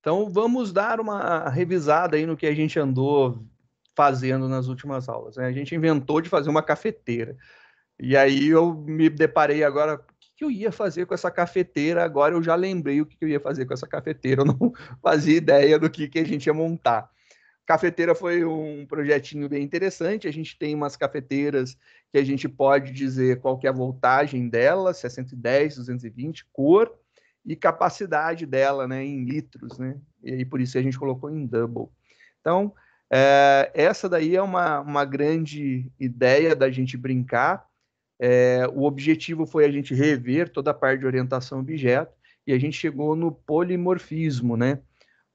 Então, vamos dar uma revisada aí no que a gente andou fazendo nas últimas aulas, né? A gente inventou de fazer uma cafeteira. E aí eu me deparei agora, o que eu ia fazer com essa cafeteira? Agora eu já lembrei o que eu ia fazer com essa cafeteira. Eu não fazia ideia do que a gente ia montar. Cafeteira foi um projetinho bem interessante. A gente tem umas cafeteiras que a gente pode dizer qual que é a voltagem dela, 610, 220, cor e capacidade dela, né, em litros, né? E aí por isso a gente colocou em double. Então, essa daí é uma grande ideia da gente brincar. O objetivo foi a gente rever toda a parte de orientação objeto e a gente chegou no polimorfismo, né?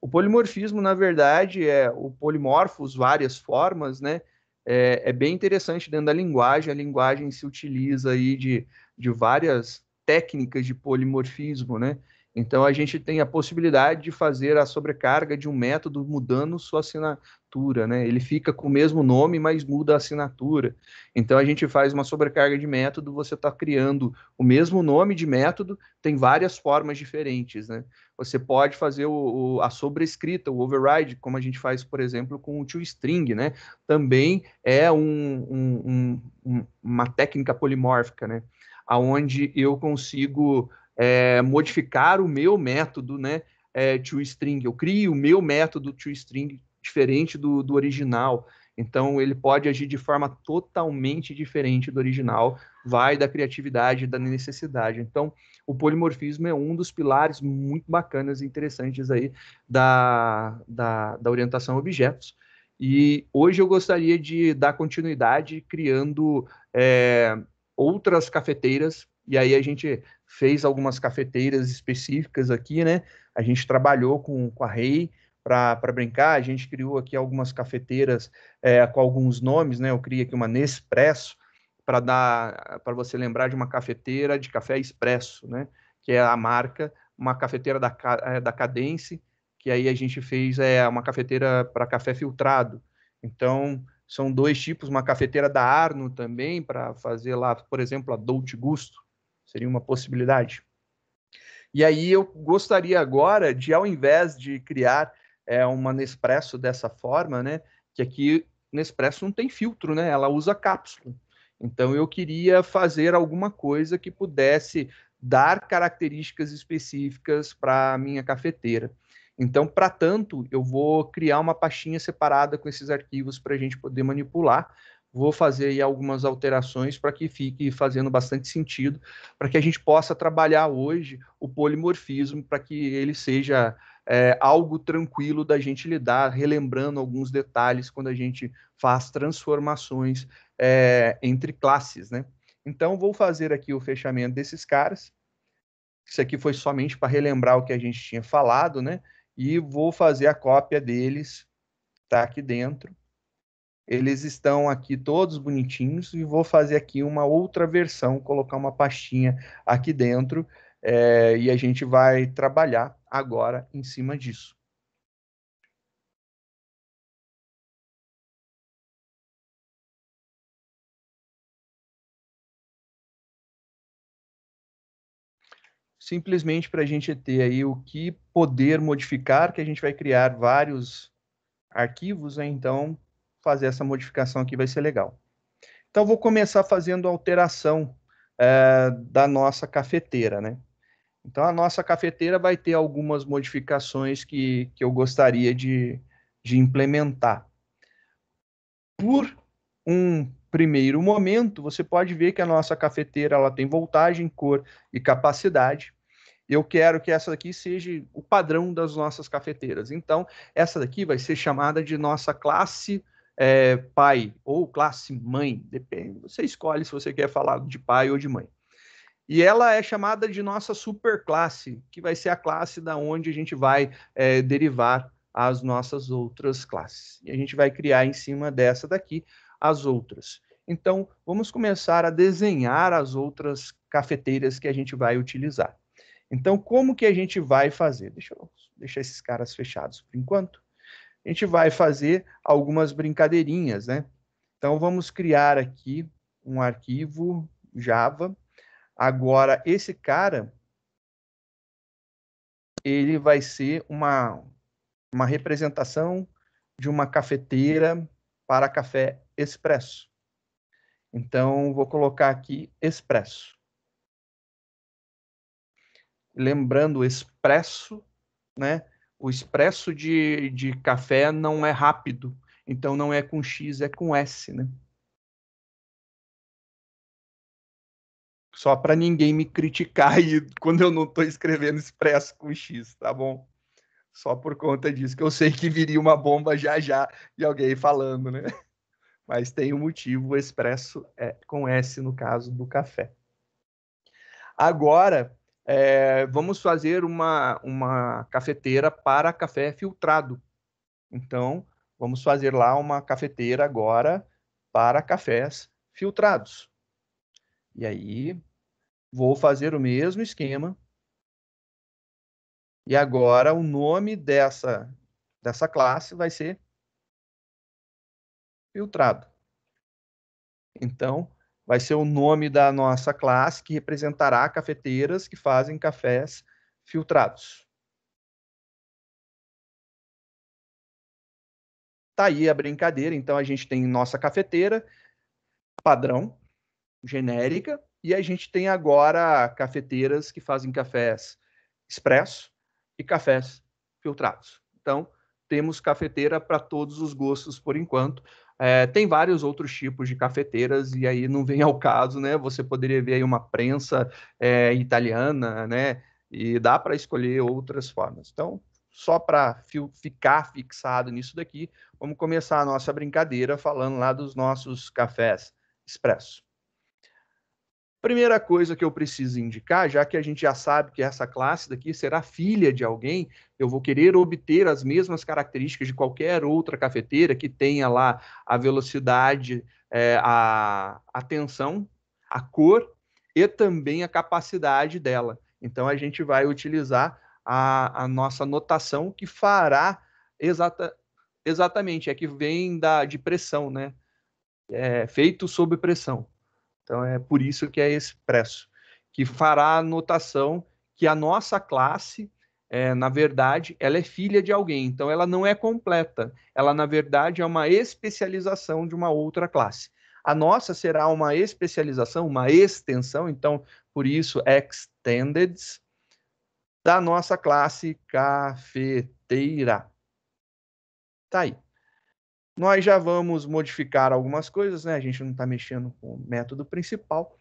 O polimorfismo, na verdade, é o polimorfos, várias formas, né? É bem interessante dentro da linguagem. A linguagem se utiliza aí de várias técnicas de polimorfismo, né? Então, a gente tem a possibilidade de fazer a sobrecarga de um método mudando sua assinatura, né? Ele fica com o mesmo nome, mas muda a assinatura. Então, a gente faz uma sobrecarga de método, você está criando o mesmo nome de método, tem várias formas diferentes, né? Você pode fazer a sobrescrita, o override, como a gente faz, por exemplo, com o toString, né? Também é uma técnica polimórfica, né? Onde eu consigo modificar o meu método, né? toString. Eu crio o meu método toString diferente do original. Então, ele pode agir de forma totalmente diferente do original, vai da criatividade, da necessidade. Então, o polimorfismo é um dos pilares muito bacanas e interessantes aí da orientação a objetos. E hoje eu gostaria de dar continuidade criando outras cafeteiras, e aí a gente fez algumas cafeteiras específicas aqui, né? A gente trabalhou com a Rei para brincar, a gente criou aqui algumas cafeteiras com alguns nomes, né? Eu criei aqui uma Nespresso, para você lembrar de uma cafeteira de café expresso, né? Que é a marca, uma cafeteira da Cadence, que aí a gente fez uma cafeteira para café filtrado. Então, são dois tipos, uma cafeteira da Arno também, para fazer lá, por exemplo, a Dolce Gusto, seria uma possibilidade. E aí eu gostaria agora de, ao invés de criar uma Nespresso dessa forma, né, que aqui Nespresso não tem filtro, né, ela usa cápsula. Então eu queria fazer alguma coisa que pudesse dar características específicas para a minha cafeteira. Então, para tanto, eu vou criar uma pastinha separada com esses arquivos para a gente poder manipular. Vou fazer aí algumas alterações para que fique fazendo bastante sentido, para que a gente possa trabalhar hoje o polimorfismo, para que ele seja algo tranquilo da gente lidar, relembrando alguns detalhes quando a gente faz transformações entre classes, né? Então, vou fazer aqui o fechamento desses caras. Isso aqui foi somente para relembrar o que a gente tinha falado, né? E vou fazer a cópia deles, tá aqui dentro. Eles estão aqui todos bonitinhos e vou fazer aqui uma outra versão, colocar uma pastinha aqui dentro e a gente vai trabalhar agora em cima disso. Simplesmente para a gente ter aí o que poder modificar, que a gente vai criar vários arquivos, né? Então fazer essa modificação aqui vai ser legal. Então vou começar fazendo a alteração da nossa cafeteira, né? Então, a nossa cafeteira vai ter algumas modificações que eu gostaria de implementar. Por um primeiro momento, você pode ver que a nossa cafeteira ela tem voltagem, cor e capacidade. Eu quero que essa daqui seja o padrão das nossas cafeteiras. Então, essa daqui vai ser chamada de nossa classe pai ou classe mãe, depende. Você escolhe se você quer falar de pai ou de mãe. E ela é chamada de nossa superclasse, que vai ser a classe da onde a gente vai derivar as nossas outras classes. E a gente vai criar em cima dessa daqui as outras. Então, vamos começar a desenhar as outras cafeteiras que a gente vai utilizar. Então, como que a gente vai fazer? Deixa eu deixar esses caras fechados por enquanto. A gente vai fazer algumas brincadeirinhas, né? Então, vamos criar aqui um arquivo Java. Agora, esse cara, ele vai ser uma representação de uma cafeteira para café expresso. Então, vou colocar aqui expresso. Lembrando, expresso, né? O expresso de café não é rápido, então não é com X, é com S, né? Só para ninguém me criticar aí quando eu não estou escrevendo expresso com X, tá bom? Só por conta disso, que eu sei que viria uma bomba já já de alguém falando, né? Mas tem um motivo, o expresso é com S no caso do café. Agora, vamos fazer uma cafeteira para café filtrado. Então, vamos fazer lá uma cafeteira agora para cafés filtrados. E aí, vou fazer o mesmo esquema. E agora, o nome dessa classe vai ser filtrado. Então, vai ser o nome da nossa classe que representará cafeteiras que fazem cafés filtrados. Tá aí a brincadeira. Então, a gente tem nossa cafeteira padrão, genérica, e a gente tem agora cafeteiras que fazem cafés expresso e cafés filtrados. Então, temos cafeteira para todos os gostos por enquanto. Tem vários outros tipos de cafeteiras e aí não vem ao caso, né? Você poderia ver aí uma prensa italiana, né? E dá para escolher outras formas. Então, só para ficar fixado nisso daqui, vamos começar a nossa brincadeira falando lá dos nossos cafés expresso. Primeira coisa que eu preciso indicar, já que a gente já sabe que essa classe daqui será filha de alguém, eu vou querer obter as mesmas características de qualquer outra cafeteira que tenha lá a velocidade, a tensão, a cor e também a capacidade dela. Então, a gente vai utilizar a nossa notação que fará exatamente, é que vem de pressão, né? Feito sob pressão. Então é por isso que é expresso, que fará a notação que a nossa classe, na verdade, ela é filha de alguém. Então ela não é completa. Ela, na verdade, é uma especialização de uma outra classe. A nossa será uma especialização, uma extensão, então, por isso, extended, da nossa classe cafeteira. Tá aí. Nós já vamos modificar algumas coisas, né? A gente não está mexendo com o método principal.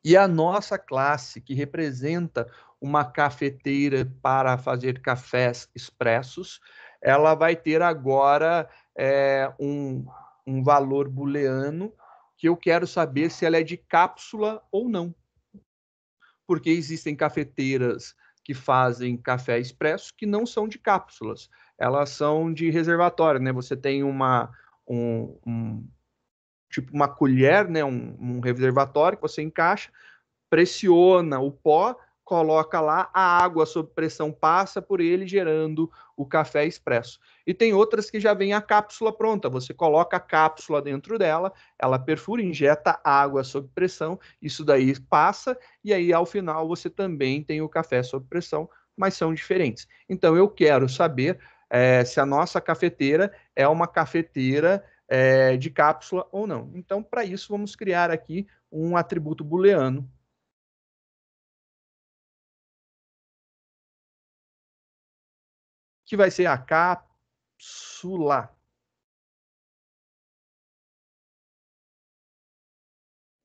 E a nossa classe, que representa uma cafeteira para fazer cafés expressos, ela vai ter agora um valor booleano que eu quero saber se ela é de cápsula ou não. Porque existem cafeteiras que fazem café expresso que não são de cápsulas, elas são de reservatório, né? Você tem tipo uma colher, né? Um reservatório que você encaixa, pressiona o pó, coloca lá, a água sob pressão passa por ele, gerando o café expresso. E tem outras que já vem a cápsula pronta, você coloca a cápsula dentro dela, ela perfura, injeta água sob pressão, isso daí passa, e aí ao final você também tem o café sob pressão, mas são diferentes. Então eu quero saber se a nossa cafeteira é uma cafeteira de cápsula ou não. Então, para isso, vamos criar aqui um atributo booleano que vai ser a cápsula.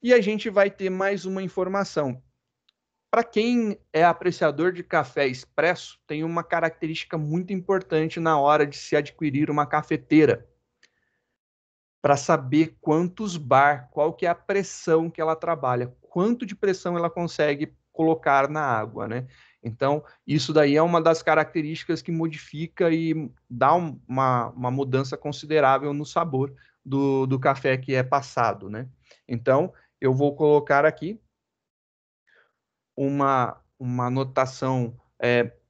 E a gente vai ter mais uma informação. Para quem é apreciador de café expresso, tem uma característica muito importante na hora de se adquirir uma cafeteira, para saber quantos bar, qual que é a pressão que ela trabalha, quanto de pressão ela consegue colocar na água, né? Então, isso daí é uma das características que modifica e dá uma mudança considerável no sabor do café que é passado, né? Então, eu vou colocar aqui uma notação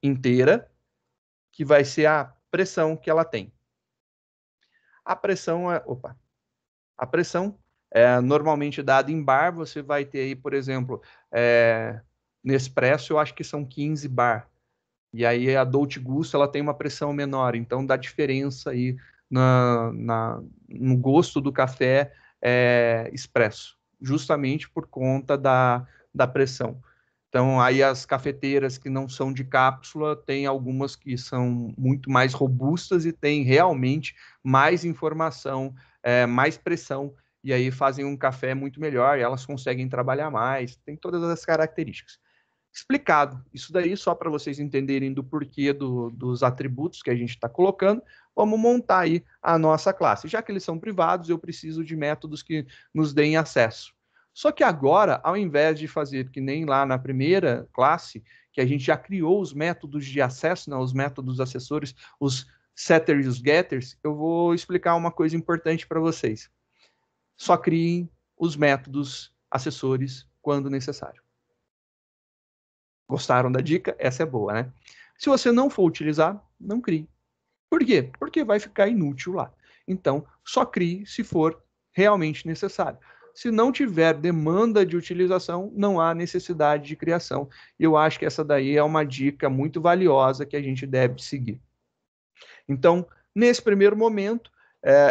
inteira, que vai ser a pressão que ela tem. A pressão a pressão é normalmente dada em bar, você vai ter aí, por exemplo, Nespresso, eu acho que são 15 bar. E aí a Dolce Gusto ela tem uma pressão menor, então dá diferença aí no gosto do café expresso, justamente por conta da pressão. Então, aí as cafeteiras que não são de cápsula, tem algumas que são muito mais robustas e têm realmente mais informação, mais pressão, e aí fazem um café muito melhor, e elas conseguem trabalhar mais, tem todas as características. Explicado, isso daí só para vocês entenderem do porquê dos atributos que a gente está colocando, vamos montar aí a nossa classe. Já que eles são privados, eu preciso de métodos que nos deem acesso. Só que agora, ao invés de fazer que nem lá na primeira classe, que a gente já criou os métodos de acesso, né, os métodos acessórios, os setters e os getters, eu vou explicar uma coisa importante para vocês. Só criem os métodos acessórios quando necessário. Gostaram da dica? Essa é boa, né? Se você não for utilizar, não crie. Por quê? Porque vai ficar inútil lá. Então, só crie se for realmente necessário. Se não tiver demanda de utilização, não há necessidade de criação. E eu acho que essa daí é uma dica muito valiosa que a gente deve seguir. Então, nesse primeiro momento,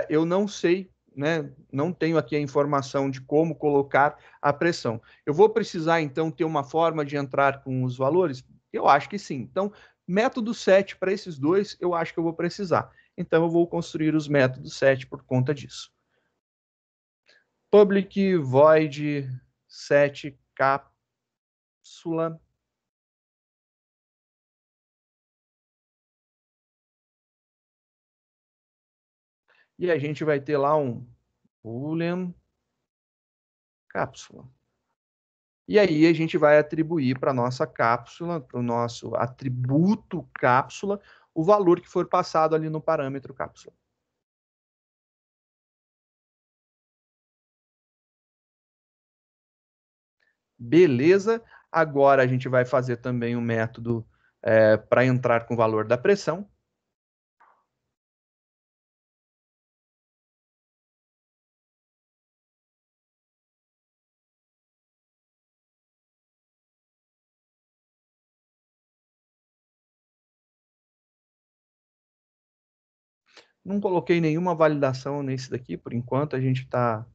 eu não sei, né, não tenho aqui a informação de como colocar a pressão. Eu vou precisar, então, ter uma forma de entrar com os valores? Eu acho que sim. Então, método 7 para esses dois, eu acho que eu vou precisar. Então, eu vou construir os métodos 7 por conta disso. Public void set cápsula. E a gente vai ter lá um boolean cápsula. E aí a gente vai atribuir para a nossa cápsula, para o nosso atributo cápsula, o valor que for passado ali no parâmetro cápsula. Beleza. Agora a gente vai fazer também um método para entrar com o valor da pressão. Não coloquei nenhuma validação nesse daqui, por enquanto a gente está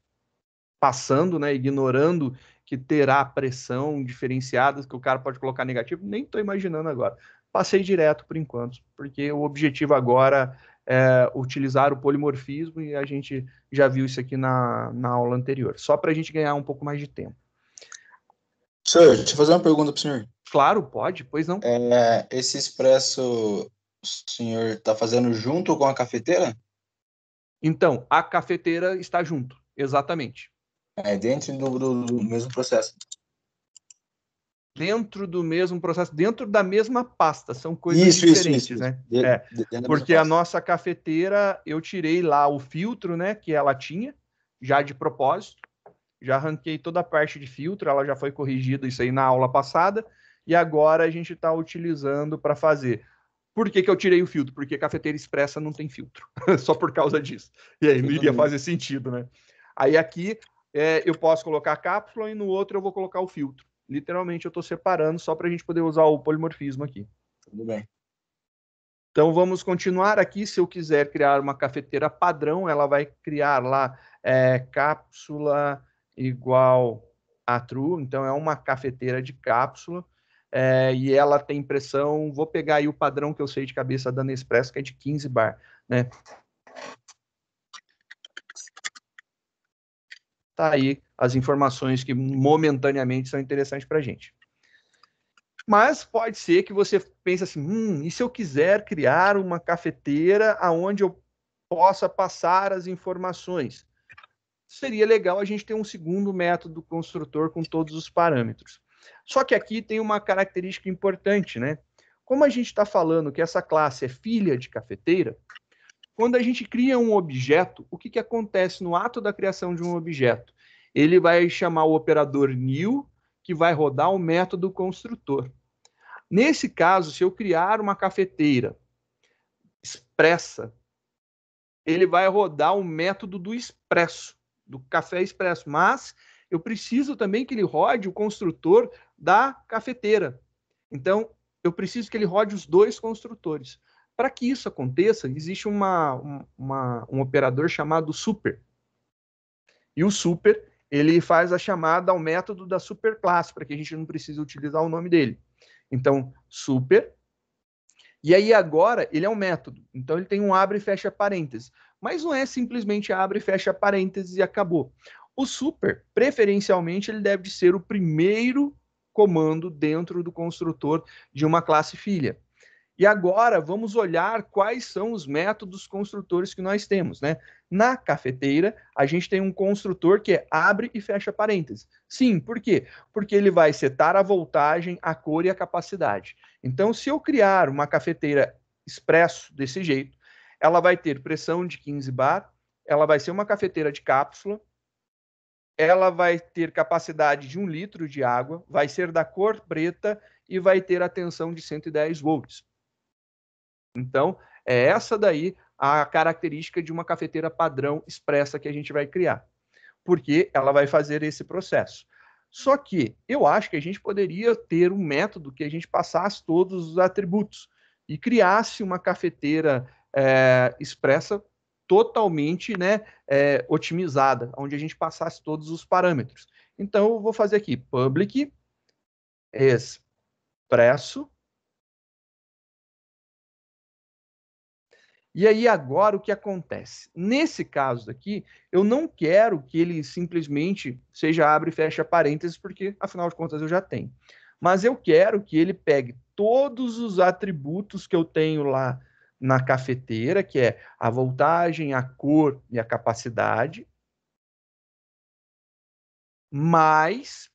passando, né, ignorando que terá pressão diferenciada, que o cara pode colocar negativo, nem estou imaginando agora. Passei direto por enquanto, porque o objetivo agora é utilizar o polimorfismo e a gente já viu isso aqui na aula anterior, só para a gente ganhar um pouco mais de tempo. Senhor, deixa eu fazer uma pergunta para o senhor. Claro, pode, pois não. Esse expresso o senhor está fazendo junto com a cafeteira? Então, a cafeteira está junto, exatamente. É dentro do mesmo processo. Dentro do mesmo processo, dentro da mesma pasta, são coisas diferentes, isso. né? Porque a nossa cafeteira, eu tirei lá o filtro, né, que ela tinha, já de propósito, já arranquei toda a parte de filtro, ela já foi corrigida isso aí na aula passada, e agora a gente está utilizando para fazer. Por que eu tirei o filtro? Porque cafeteira expressa não tem filtro, só por causa disso. E aí não iria fazer sentido, né? Aí aqui eu posso colocar a cápsula e no outro eu vou colocar o filtro. Literalmente eu estou separando só para a gente poder usar o polimorfismo aqui. Tudo bem. Então vamos continuar aqui. Se eu quiser criar uma cafeteira padrão, ela vai criar lá cápsula igual a true. Então é uma cafeteira de cápsula e ela tem pressão. Vou pegar aí o padrão que eu sei de cabeça da Nespresso, que é de 15 bar, né? Tá aí as informações que momentaneamente são interessantes para a gente. Mas pode ser que você pense assim, e se eu quiser criar uma cafeteira aonde eu possa passar as informações? Seria legal a gente ter um segundo método construtor com todos os parâmetros. Só que aqui tem uma característica importante, né? Como a gente está falando que essa classe é filha de cafeteira, quando a gente cria um objeto, o que acontece no ato da criação de um objeto? Ele vai chamar o operador new, que vai rodar o método construtor. Nesse caso, se eu criar uma cafeteira expressa, ele vai rodar o método do expresso, do café expresso, mas eu preciso também que ele rode o construtor da cafeteira. Então, eu preciso que ele rode os dois construtores. Para que isso aconteça, existe um operador chamado super. E o super, ele faz a chamada ao método da superclasse, para que a gente não precise utilizar o nome dele. Então, super. E aí agora, ele é um método. Então, ele tem um abre e fecha parênteses. Mas não é simplesmente abre e fecha parênteses e acabou. O super, preferencialmente, ele deve ser o primeiro comando dentro do construtor de uma classe filha. E agora vamos olhar quais são os métodos construtores que nós temos, né? Na cafeteira, a gente tem um construtor que é abre e fecha parênteses. Sim, por quê? Porque ele vai setar a voltagem, a cor e a capacidade. Então, se eu criar uma cafeteira expresso desse jeito, ela vai ter pressão de 15 bar, ela vai ser uma cafeteira de cápsula, ela vai ter capacidade de 1 litro de água, vai ser da cor preta e vai ter a tensão de 110 volts. Então, é essa daí a característica de uma cafeteira padrão expressa que a gente vai criar, porque ela vai fazer esse processo. Só que eu acho que a gente poderia ter um método que a gente passasse todos os atributos e criasse uma cafeteira expressa totalmente, né, otimizada, onde a gente passasse todos os parâmetros. Então, eu vou fazer aqui, public expresso. E aí, agora, o que acontece? Nesse caso aqui, eu não quero que ele simplesmente seja abre e fecha parênteses, porque, afinal de contas, eu já tenho. Mas eu quero que ele pegue todos os atributos que eu tenho lá na cafeteira, que é a voltagem, a cor e a capacidade, mais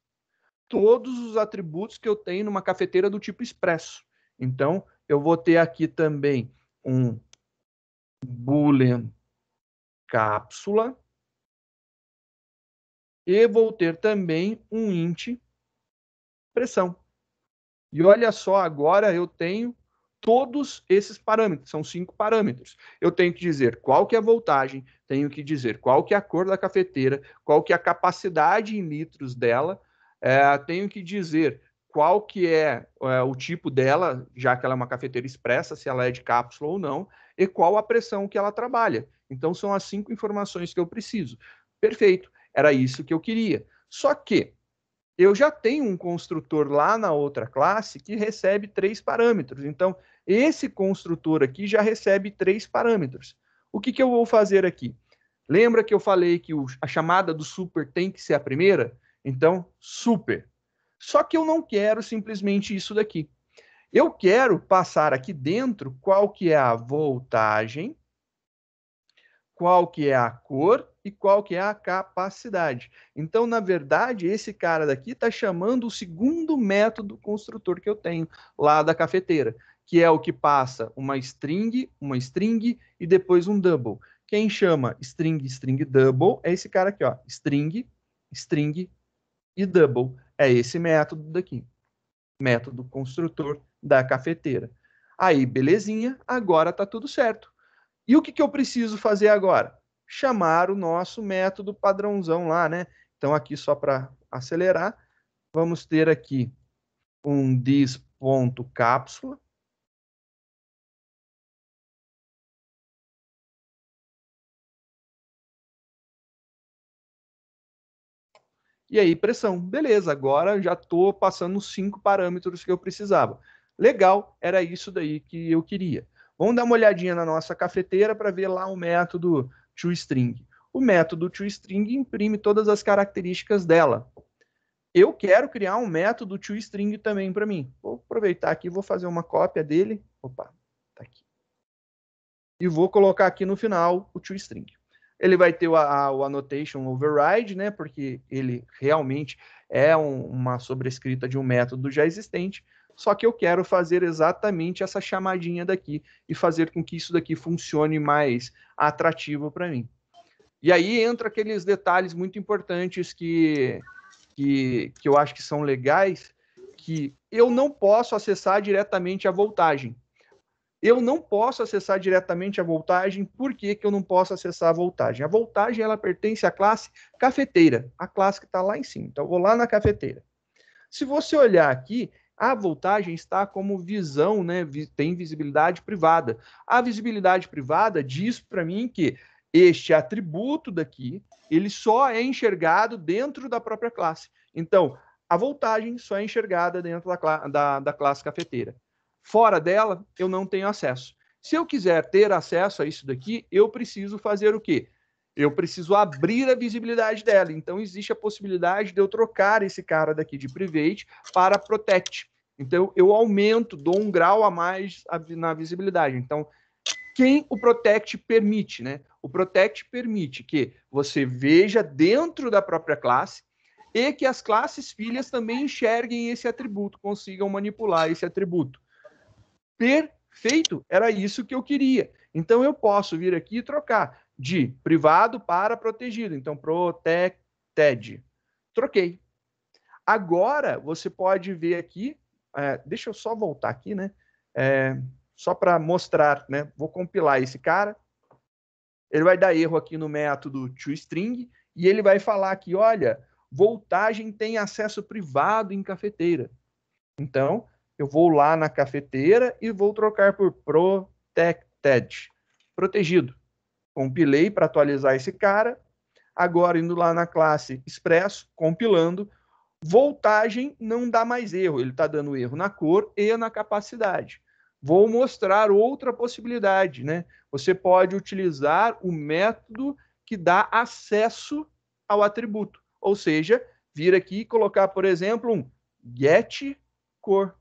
todos os atributos que eu tenho numa cafeteira do tipo expresso. Então, eu vou ter aqui também um boolean cápsula e vou ter também um int pressão. E olha só, agora eu tenho todos esses parâmetros, são 5 parâmetros. Eu tenho que dizer qual que é a voltagem, tenho que dizer qual que é a cor da cafeteira, qual que é a capacidade em litros dela, tenho que dizer qual que é o tipo dela, já que ela é uma cafeteira expressa, se ela é de cápsula ou não, e qual a pressão que ela trabalha. Então, são as 5 informações que eu preciso. Perfeito, era isso que eu queria. Só que eu já tenho um construtor lá na outra classe que recebe 3 parâmetros. Então, esse construtor aqui já recebe 3 parâmetros. O que eu vou fazer aqui? Lembra que eu falei que a chamada do super tem que ser a primeira? Então, super. Só que eu não quero simplesmente isso daqui. Eu quero passar aqui dentro qual que é a voltagem, qual que é a cor e qual que é a capacidade. Então, na verdade, esse cara daqui está chamando o segundo método construtor que eu tenho lá da cafeteira, que é o que passa uma string e depois um double. Quem chama string, string, double é esse cara aqui, ó, string, string e double. É esse método daqui, método construtor da cafeteira. Aí, belezinha, agora tá tudo certo. E o que eu preciso fazer agora? Chamar o nosso método padrãozão lá, né? Então, aqui só para acelerar, vamos ter aqui um dis.cápsula. E aí, pressão. Beleza, agora já estou passando os 5 parâmetros que eu precisava. Legal, era isso daí que eu queria. Vamos dar uma olhadinha na nossa cafeteira para ver lá o método toString. O método toString imprime todas as características dela. Eu quero criar um método toString também para mim. Vou aproveitar aqui, vou fazer uma cópia dele. Opa, tá aqui. E vou colocar aqui no final o toString. Ele vai ter o annotation override, né? Porque ele realmente é uma sobrescrita de um método já existente. Só que eu quero fazer exatamente essa chamadinha daqui e fazer com que isso daqui funcione mais atrativo para mim. E aí entra aqueles detalhes muito importantes que eu acho que são legais, que eu não posso acessar diretamente a voltagem. Eu não posso acessar diretamente a voltagem. Por que eu não posso acessar a voltagem? A voltagem ela pertence à classe cafeteira, a classe que está lá em cima. Então, eu vou lá na cafeteira. Se você olhar aqui, A voltagem está como visão, né? Tem visibilidade privada. A visibilidade privada diz para mim que este atributo daqui, ele só é enxergado dentro da própria classe. Então, a voltagem só é enxergada dentro da classe cafeteira. Fora dela, eu não tenho acesso. Se eu quiser ter acesso a isso daqui, eu preciso fazer o quê? Eu preciso abrir a visibilidade dela. Então, existe a possibilidade de eu trocar esse cara daqui de Private para Protect. Então, eu aumento, dou um grau a mais na visibilidade. Então, quem o Protect permite, né? O Protect permite que você veja dentro da própria classe e que as classes filhas também enxerguem esse atributo, consigam manipular esse atributo. Perfeito, era isso que eu queria. Então, eu posso vir aqui e trocar de privado para protegido. Então, protected. Troquei. Agora, você pode ver aqui, deixa eu só voltar aqui, né? Só para mostrar, né? Vou compilar esse cara. Ele vai dar erro aqui no método toString e ele vai falar aqui, olha, voltagem tem acesso privado em cafeteira. Então, eu vou lá na cafeteira e vou trocar por protected, protegido. Compilei para atualizar esse cara. Agora, indo lá na classe expresso, compilando, voltagem não dá mais erro. Ele está dando erro na cor e na capacidade. Vou mostrar outra possibilidade, né? Você pode utilizar o método que dá acesso ao atributo. Ou seja, vir aqui e colocar, por exemplo, um getCor.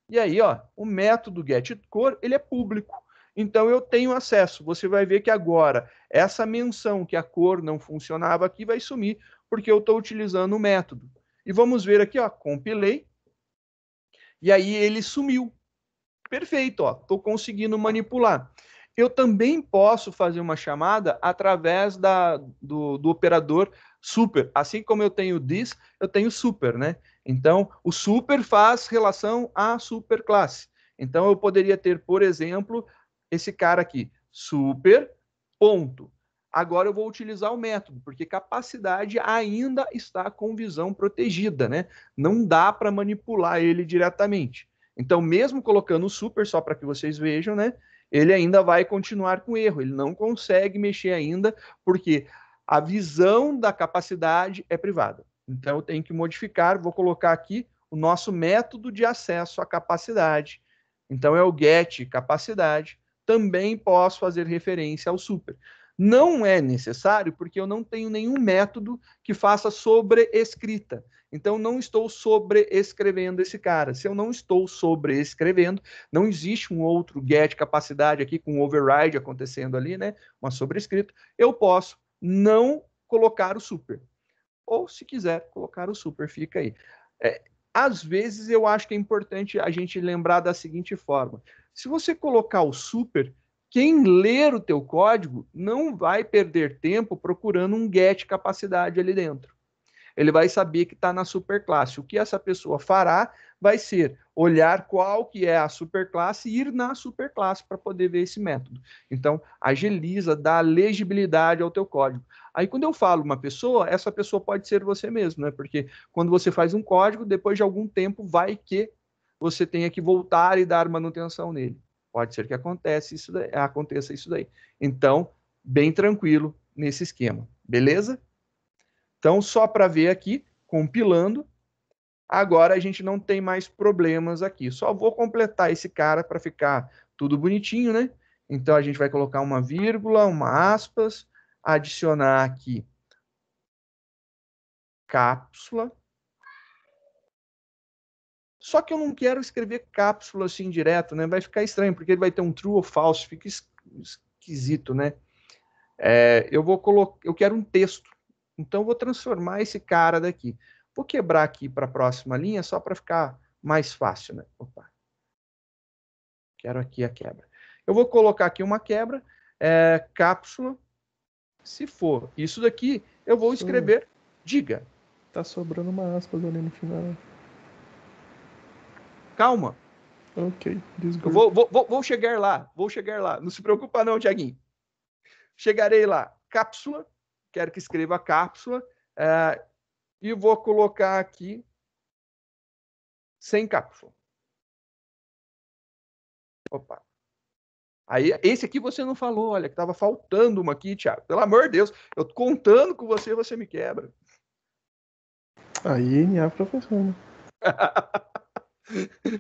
E aí, ó, o método getCor, ele é público. Então, eu tenho acesso. Você vai ver que agora, essa menção que a cor não funcionava aqui vai sumir, porque eu estou utilizando o método. E vamos ver aqui, ó, compilei. E aí ele sumiu. Perfeito, ó, estou conseguindo manipular. Eu também posso fazer uma chamada através do operador super. Assim como eu tenho this, eu tenho super, né? Então, o super faz relação à superclasse. Então, eu poderia ter, por exemplo, esse cara aqui, super, ponto. Agora eu vou utilizar o método, porque capacidade ainda está com visão protegida, né? Não dá para manipular ele diretamente. Então, mesmo colocando o super, só para que vocês vejam, né? Ele ainda vai continuar com erro. Ele não consegue mexer ainda, porque a visão da capacidade é privada. Então, eu tenho que modificar, vou colocar aqui o nosso método de acesso à capacidade. Então, é o get capacidade. Também posso fazer referência ao super. Não é necessário, porque eu não tenho nenhum método que faça sobreescrita. Então, não estou sobreescrevendo esse cara. Se eu não estou sobreescrevendo, não existe um outro get capacidade aqui com override acontecendo ali, né? Uma sobrescrita. Eu posso não colocar o super. Ou, se quiser, colocar o super, fica aí. Às vezes, eu acho que é importante a gente lembrar da seguinte forma. Se você colocar o super, quem ler o teu código não vai perder tempo procurando um get capacidade ali dentro. Ele vai saber que está na superclasse. O que essa pessoa fará vai ser olhar qual que é a superclasse e ir na superclasse para poder ver esse método. Então, agiliza, dá legibilidade ao teu código. Aí, quando eu falo uma pessoa, essa pessoa pode ser você mesmo, né? Porque quando você faz um código, depois de algum tempo, vai que você tenha que voltar e dar manutenção nele. Pode ser que aconteça isso daí. Então, bem tranquilo nesse esquema. Beleza? Então, só para ver aqui, compilando, agora a gente não tem mais problemas aqui. Só vou completar esse cara para ficar tudo bonitinho, né? Então, a gente vai colocar uma vírgula, uma aspas, adicionar aqui cápsula. Só que eu não quero escrever cápsula assim direto, né? Vai ficar estranho, porque ele vai ter um true ou false, fica esquisito, né? Eu quero um texto. Então, vou transformar esse cara daqui. Vou quebrar aqui para a próxima linha, só para ficar mais fácil, né? Opa. Quero aqui a quebra. Eu vou colocar aqui uma quebra, cápsula. Se for isso daqui, eu vou escrever diga. Tá sobrando uma aspas ali no final. Calma. Ok, eu vou chegar lá. Vou chegar lá. Não se preocupa não, Tiaguinho. Chegarei lá. Cápsula. Quero que escreva cápsula. E vou colocar aqui sem cápsula. Opa. Aí, esse aqui você não falou, olha, que estava faltando uma aqui, Thiago. Pelo amor de Deus, eu tô contando com você, você me quebra. Aí, NA, professor, né?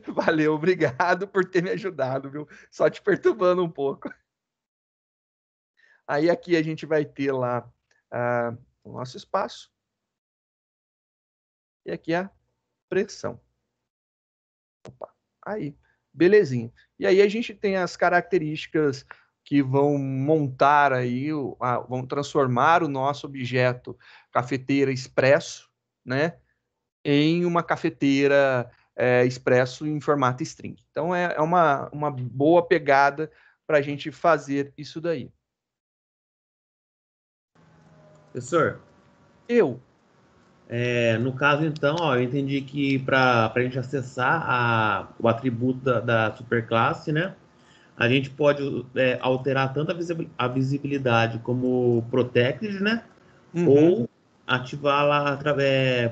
Valeu, obrigado por ter me ajudado, viu? Só te perturbando um pouco. Aí aqui a gente vai ter lá o nosso espaço. E aqui a pressão. Opa, aí, belezinha. E aí a gente tem as características que vão montar aí, vão transformar o nosso objeto cafeteira expresso, né, em uma cafeteira expresso em formato string. Então é uma boa pegada para a gente fazer isso daí. Professor, Eu no caso, então, ó, eu entendi que para a gente acessar o atributo da superclasse, né, a gente pode alterar tanto a visibilidade como protected, né, ou ativá-la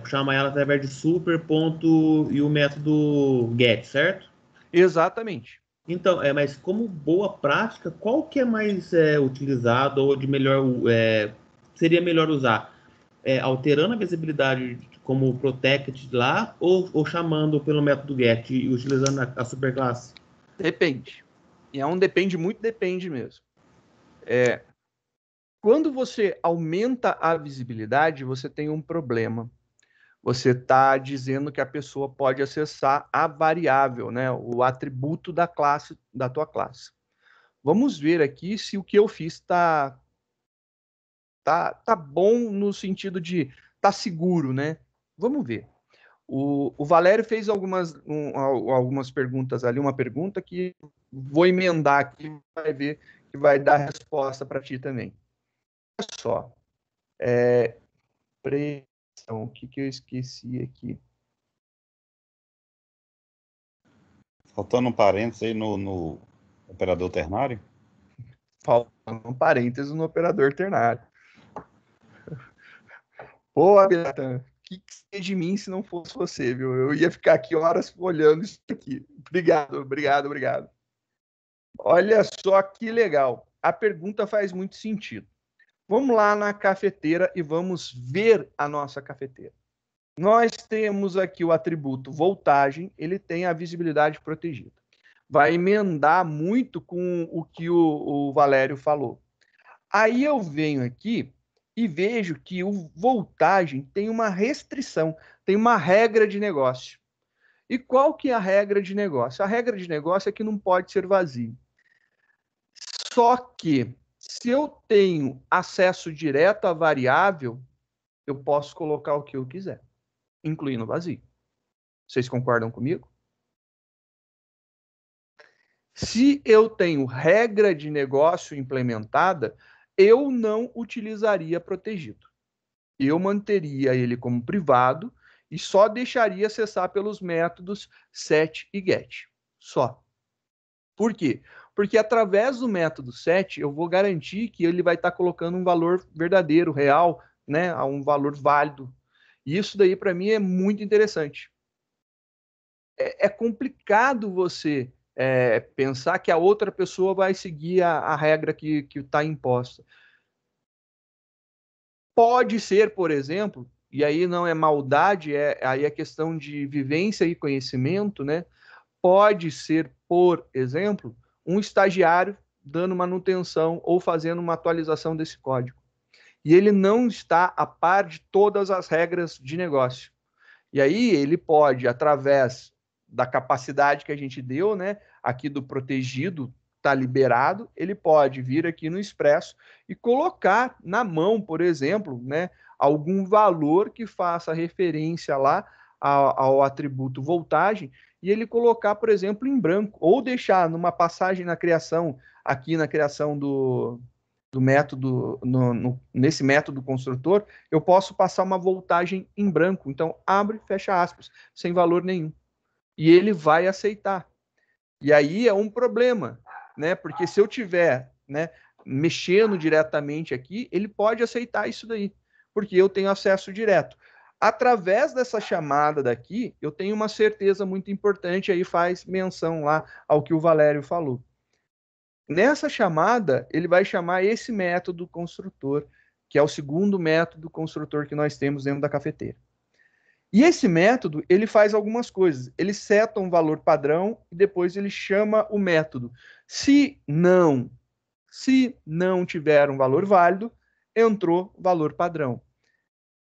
chamar ela através de super ponto e o método get, certo? Exatamente. Então, mas como boa prática, qual que é mais utilizado ou de melhor seria melhor usar? Alterando a visibilidade como protected lá ou chamando pelo método get e utilizando a superclasse? Depende. E é um muito depende mesmo. Quando você aumenta a visibilidade, você tem um problema. Você está dizendo que a pessoa pode acessar a variável, né, o atributo da classe, da tua classe. Vamos ver aqui se o que eu fiz tá bom no sentido de tá seguro, né? Vamos ver. O Valério fez algumas perguntas ali, uma pergunta que vou emendar aqui, vai ver que vai dar resposta para ti também. Olha só. Pressão, o que eu esqueci aqui? Faltando um parênteses aí no operador ternário. Faltando um parênteses no operador ternário. Pô, Abiratan, o que seria de mim se não fosse você, viu? Eu ia ficar aqui horas olhando isso aqui. Obrigado. Olha só que legal. A pergunta faz muito sentido. Vamos lá na cafeteira e vamos ver a nossa cafeteira. Nós temos aqui o atributo voltagem, ele tem a visibilidade protegida. Vai emendar muito com o que o Valério falou. Aí eu venho aqui e vejo que o voltagem tem uma restrição, tem uma regra de negócio. E qual que é a regra de negócio? A regra de negócio é que não pode ser vazio. Só que, se eu tenho acesso direto à variável, eu posso colocar o que eu quiser, incluindo vazio. Vocês concordam comigo? Se eu tenho regra de negócio implementada, eu não utilizaria protegido. Eu manteria ele como privado e só deixaria acessar pelos métodos set e get. Só. Por quê? Porque através do método set, eu vou garantir que ele vai estar colocando um valor verdadeiro, real, né, um valor válido. E isso daí, para mim, é muito interessante. É complicado você pensar que a outra pessoa vai seguir a regra que está imposta. Pode ser, por exemplo, e aí não é maldade, aí é questão de vivência e conhecimento, né? Pode ser, por exemplo, um estagiário dando manutenção ou fazendo uma atualização desse código. E ele não está a par de todas as regras de negócio. E aí ele pode, através da capacidade que a gente deu, né, aqui do protegido, está liberado, ele pode vir aqui no Expresso e colocar na mão, por exemplo, né, algum valor que faça referência lá ao atributo voltagem e ele colocar, por exemplo, em branco, ou deixar numa passagem na criação, aqui na criação do método, nesse método construtor, eu posso passar uma voltagem em branco. Então, abre, fecha aspas, sem valor nenhum. E ele vai aceitar. E aí é um problema, né? Porque se eu tiver, né, mexendo diretamente aqui, ele pode aceitar isso daí, porque eu tenho acesso direto. Através dessa chamada daqui, eu tenho uma certeza muito importante, aí faz menção lá ao que o Valério falou. Nessa chamada, ele vai chamar esse método construtor, que é o segundo método construtor que nós temos dentro da cafeteira. E esse método, ele faz algumas coisas. Ele seta um valor padrão e depois ele chama o método. Se não tiver um valor válido, entrou valor padrão.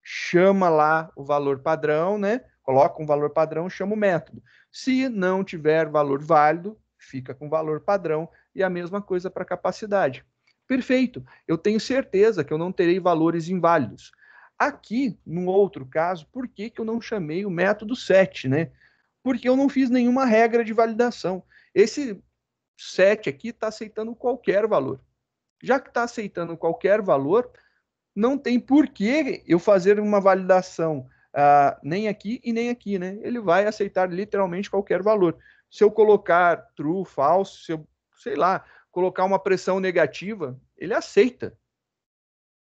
Chama lá o valor padrão, né? Coloca um valor padrão, chama o método. Se não tiver valor válido, fica com valor padrão, e a mesma coisa para capacidade. Perfeito. Eu tenho certeza que eu não terei valores inválidos. Aqui, no outro caso, por que eu não chamei o método set, né? Porque eu não fiz nenhuma regra de validação. Esse set aqui está aceitando qualquer valor. Já que está aceitando qualquer valor, não tem por que eu fazer uma validação nem aqui e nem aqui, né? Ele vai aceitar literalmente qualquer valor. Se eu colocar true, false, se eu, sei lá, colocar uma pressão negativa, ele aceita.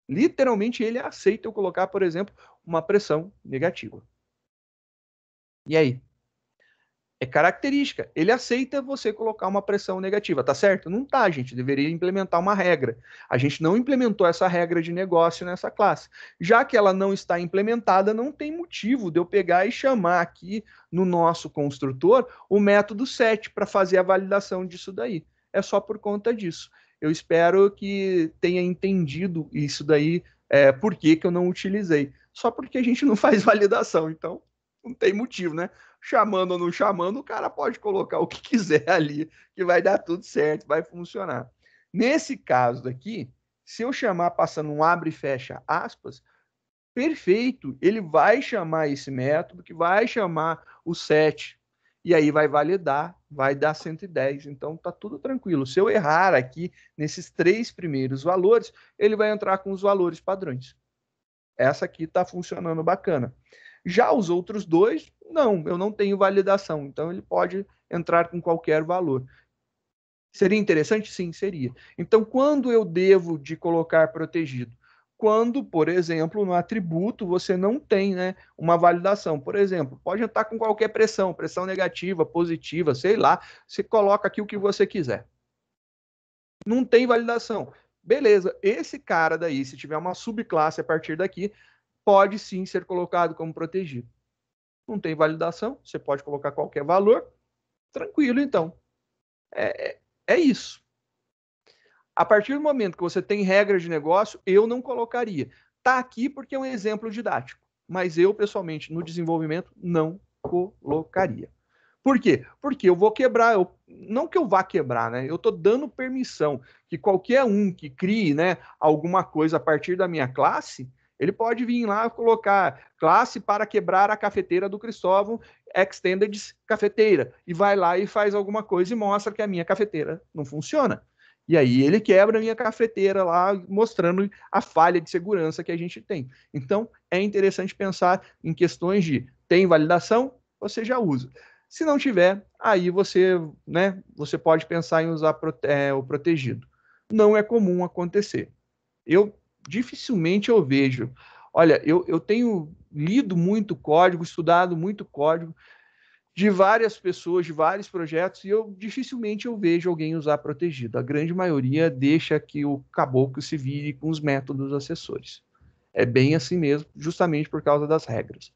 Literalmente ele aceita eu colocar, por exemplo, uma pressão negativa. E aí? É característica. Ele aceita você colocar uma pressão negativa, tá certo? Não tá, gente. Deveria implementar uma regra. A gente não implementou essa regra de negócio nessa classe. Já que ela não está implementada, não tem motivo de eu pegar e chamar aqui no nosso construtor o método set para fazer a validação disso daí. É só por conta disso. Eu espero que tenha entendido isso daí, por que eu não utilizei. Só porque a gente não faz validação, então não tem motivo, né? Chamando ou não chamando, o cara pode colocar o que quiser ali, que vai dar tudo certo, vai funcionar. Nesse caso daqui, se eu chamar passando um abre e fecha aspas, perfeito, ele vai chamar esse método, que vai chamar o set, e aí vai validar, vai dar 110, então tá tudo tranquilo. Se eu errar aqui nesses 3 primeiros valores, ele vai entrar com os valores padrões. Essa aqui tá funcionando bacana. Já os outros 2, não, eu não tenho validação, então ele pode entrar com qualquer valor. Seria interessante? Sim, seria. Então, quando eu devo de colocar protegido? Quando, por exemplo, no atributo você não tem, né, uma validação. Por exemplo, pode entrar com qualquer pressão, pressão negativa, positiva, sei lá, você coloca aqui o que você quiser. Não tem validação. Beleza, esse cara daí, se tiver uma subclasse a partir daqui, pode sim ser colocado como protegido. Não tem validação, você pode colocar qualquer valor, tranquilo então. É isso. A partir do momento que você tem regras de negócio, eu não colocaria. Está aqui porque é um exemplo didático, mas eu, pessoalmente, no desenvolvimento, não colocaria. Por quê? Porque eu vou quebrar, não que eu vá quebrar, né? Eu estou dando permissão que qualquer um que crie, né, alguma coisa a partir da minha classe, ele pode vir lá e colocar classe para quebrar a cafeteira do Cristóvão, extended cafeteira, e vai lá e faz alguma coisa e mostra que a minha cafeteira não funciona. E aí ele quebra a minha cafeteira lá, mostrando a falha de segurança que a gente tem. Então, é interessante pensar em questões de tem validação, você já usa. Se não tiver, aí você, né, você pode pensar em usar o protegido. Não é comum acontecer. Dificilmente eu vejo. Olha, eu tenho lido muito código, estudado muito código de várias pessoas, de vários projetos, e dificilmente eu vejo alguém usar protegido. A grande maioria deixa que o caboclo se vire com os métodos acessórios. É bem assim mesmo, justamente por causa das regras.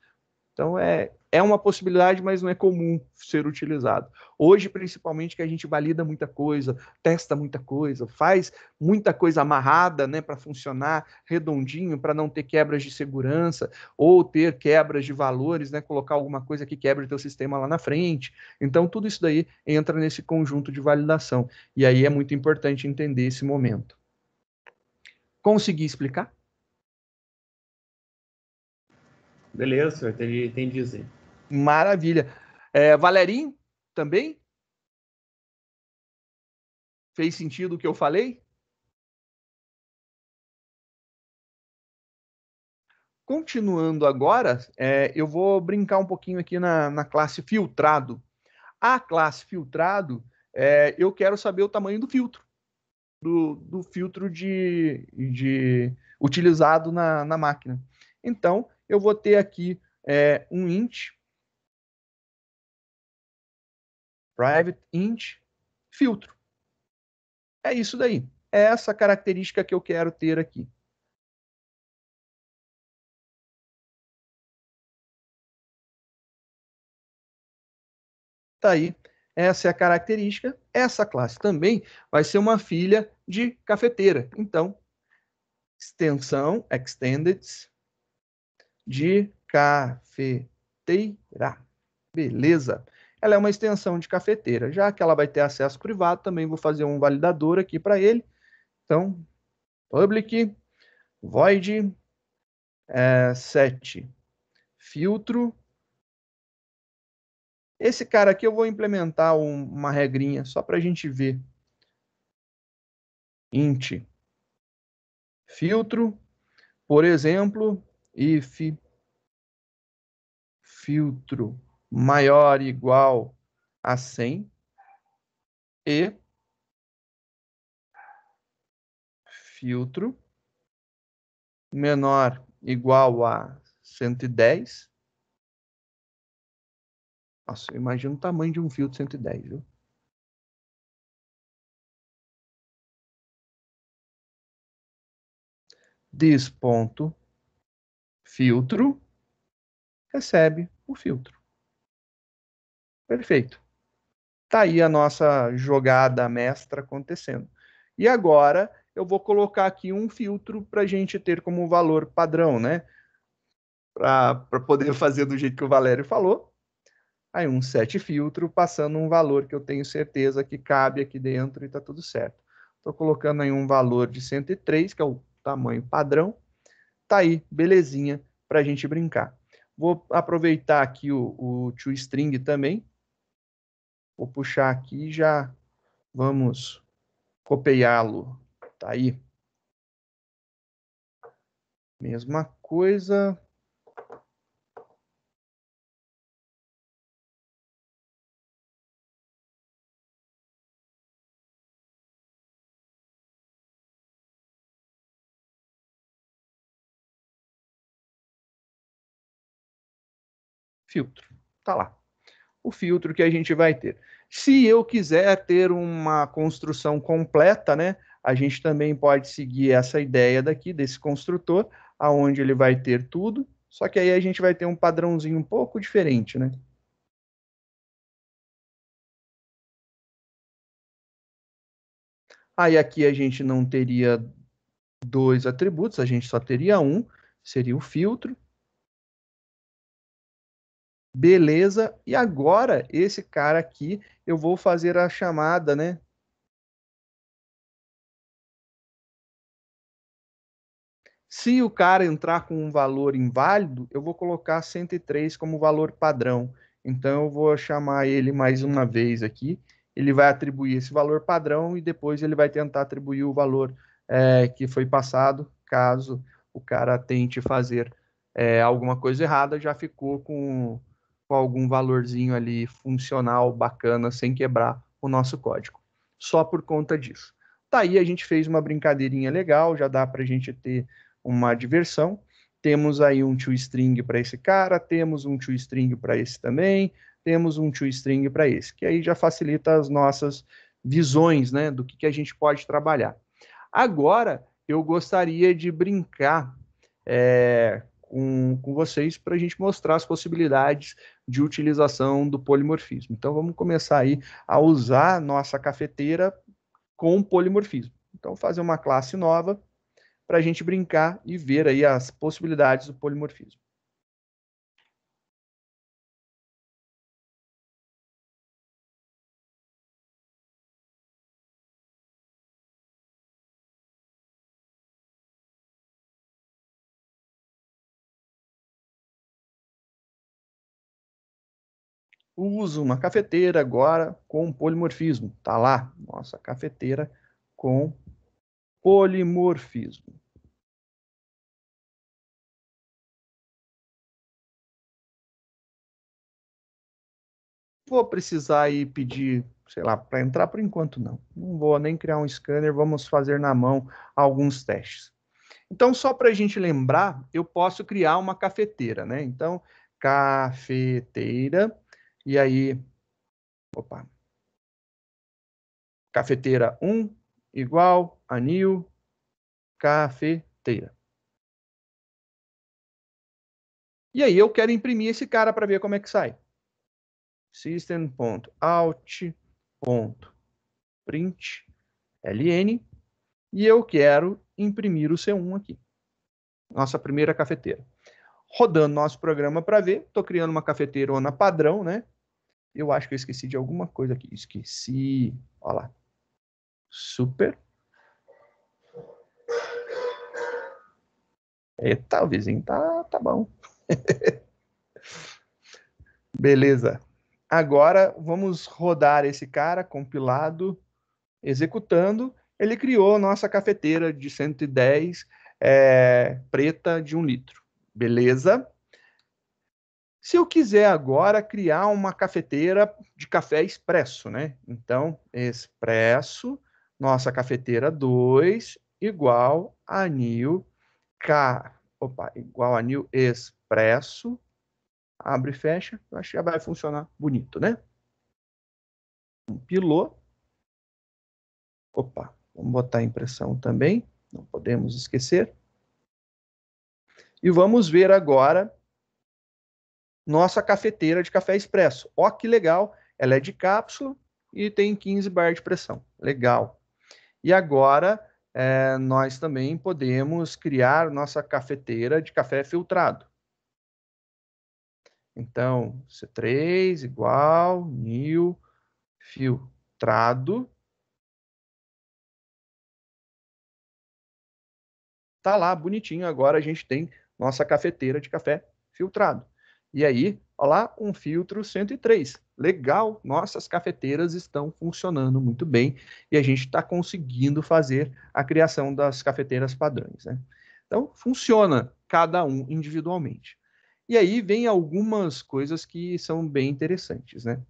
Então, é uma possibilidade, mas não é comum ser utilizado. Hoje, principalmente, que a gente valida muita coisa, testa muita coisa, faz muita coisa amarrada, né, para funcionar redondinho, para não ter quebras de segurança, ou ter quebras de valores, né, colocar alguma coisa que quebre o teu sistema lá na frente. Então, tudo isso daí entra nesse conjunto de validação. E aí é muito importante entender esse momento. Consegui explicar? Beleza, senhor, entendi sim. Maravilha. Valerinho, também? Fez sentido o que eu falei? Continuando agora, eu vou brincar um pouquinho aqui na classe filtrado. A classe filtrado, eu quero saber o tamanho do filtro. Do filtro utilizado na máquina. Então, eu vou ter aqui um int, private int, filtro. É isso daí. É essa característica que eu quero ter aqui. Tá aí. Essa é a característica. Essa classe também vai ser uma filha de cafeteira. Então, extensão extended de cafeteira. Beleza. Ela é uma extensão de cafeteira. Já que ela vai ter acesso privado, também vou fazer um validador aqui para ele. Então, public void set filtro. Esse cara aqui eu vou implementar uma regrinha só para a gente ver. Int filtro, por exemplo, if filtro maior ou igual a 100 e filtro menor ou igual a 110. Nossa, eu imagino o tamanho de um filtro 110, viu? This ponto filtro recebe o filtro. Perfeito. Tá aí a nossa jogada mestra acontecendo. E agora eu vou colocar aqui um filtro para a gente ter como valor padrão, né? Para poder fazer do jeito que o Valério falou. Aí um set filtro passando um valor que eu tenho certeza que cabe aqui dentro e tá tudo certo. Estou colocando aí um valor de 103, que é o tamanho padrão. Tá aí, belezinha, para a gente brincar. Vou aproveitar aqui o toString também. Vou puxar aqui e já vamos copiá-lo. Tá aí. Mesma coisa. Filtro. Tá lá. O filtro que a gente vai ter. Se eu quiser ter uma construção completa, né, a gente também pode seguir essa ideia daqui, desse construtor, aonde ele vai ter tudo, só que aí a gente vai ter um padrãozinho um pouco diferente, né? Aí aqui a gente não teria dois atributos, a gente só teria um, seria o filtro. Beleza, e agora esse cara aqui, eu vou fazer a chamada, né? Se o cara entrar com um valor inválido, eu vou colocar 103 como valor padrão. Então, eu vou chamar ele mais uma vez aqui. Ele vai atribuir esse valor padrão e depois ele vai tentar atribuir o valor que foi passado. Caso o cara tente fazer alguma coisa errada, já ficou com algum valorzinho ali funcional, bacana, sem quebrar o nosso código. Só por conta disso. Tá aí, a gente fez uma brincadeirinha legal, já dá para a gente ter uma diversão. Temos aí um toString para esse cara, temos um toString para esse também, temos um toString para esse, que aí já facilita as nossas visões, né, do que a gente pode trabalhar. Agora, eu gostaria de brincar com vocês para a gente mostrar as possibilidades de utilização do polimorfismo. Então, vamos começar aí a usar a nossa cafeteira com polimorfismo. Então, fazer uma classe nova para a gente brincar e ver aí as possibilidades do polimorfismo. Uso uma cafeteira agora com polimorfismo. Tá lá, nossa cafeteira com polimorfismo. Vou precisar aí pedir, sei lá, para entrar por enquanto não. Não vou nem criar um scanner, vamos fazer na mão alguns testes. Então, só para a gente lembrar, eu posso criar uma cafeteira, né? Então, cafeteira, e aí, opa, cafeteira 1 igual a new cafeteira. E aí eu quero imprimir esse cara para ver como é que sai. System.out.print ln, e eu quero imprimir o C1 aqui. Nossa primeira cafeteira. Rodando nosso programa para ver, estou criando uma cafeteirona padrão, né? Eu acho que eu esqueci de alguma coisa aqui. Esqueci, olha lá. Super. Eita, o vizinho tá bom. Beleza. Agora vamos rodar esse cara compilado, executando. Ele criou nossa cafeteira de 110 preta de 1 litro. Beleza? Se eu quiser agora criar uma cafeteira de café expresso, né? Então, expresso, nossa cafeteira 2 igual a new igual a new expresso. Abre e fecha, eu acho que já vai funcionar bonito, né? Compilou. Opa, vamos botar a impressão também, não podemos esquecer. E vamos ver agora nossa cafeteira de café expresso. Ó, que legal, ela é de cápsula e tem 15 bar de pressão. Legal. E agora, nós também podemos criar nossa cafeteira de café filtrado. Então, C3 igual new filtrado. Tá lá, bonitinho. Agora a gente tem nossa cafeteira de café filtrado. E aí, olha lá, um filtro 103. Legal, nossas cafeteiras estão funcionando muito bem e a gente está conseguindo fazer a criação das cafeteiras padrões, né? Então, funciona cada um individualmente. E aí vem algumas coisas que são bem interessantes, né?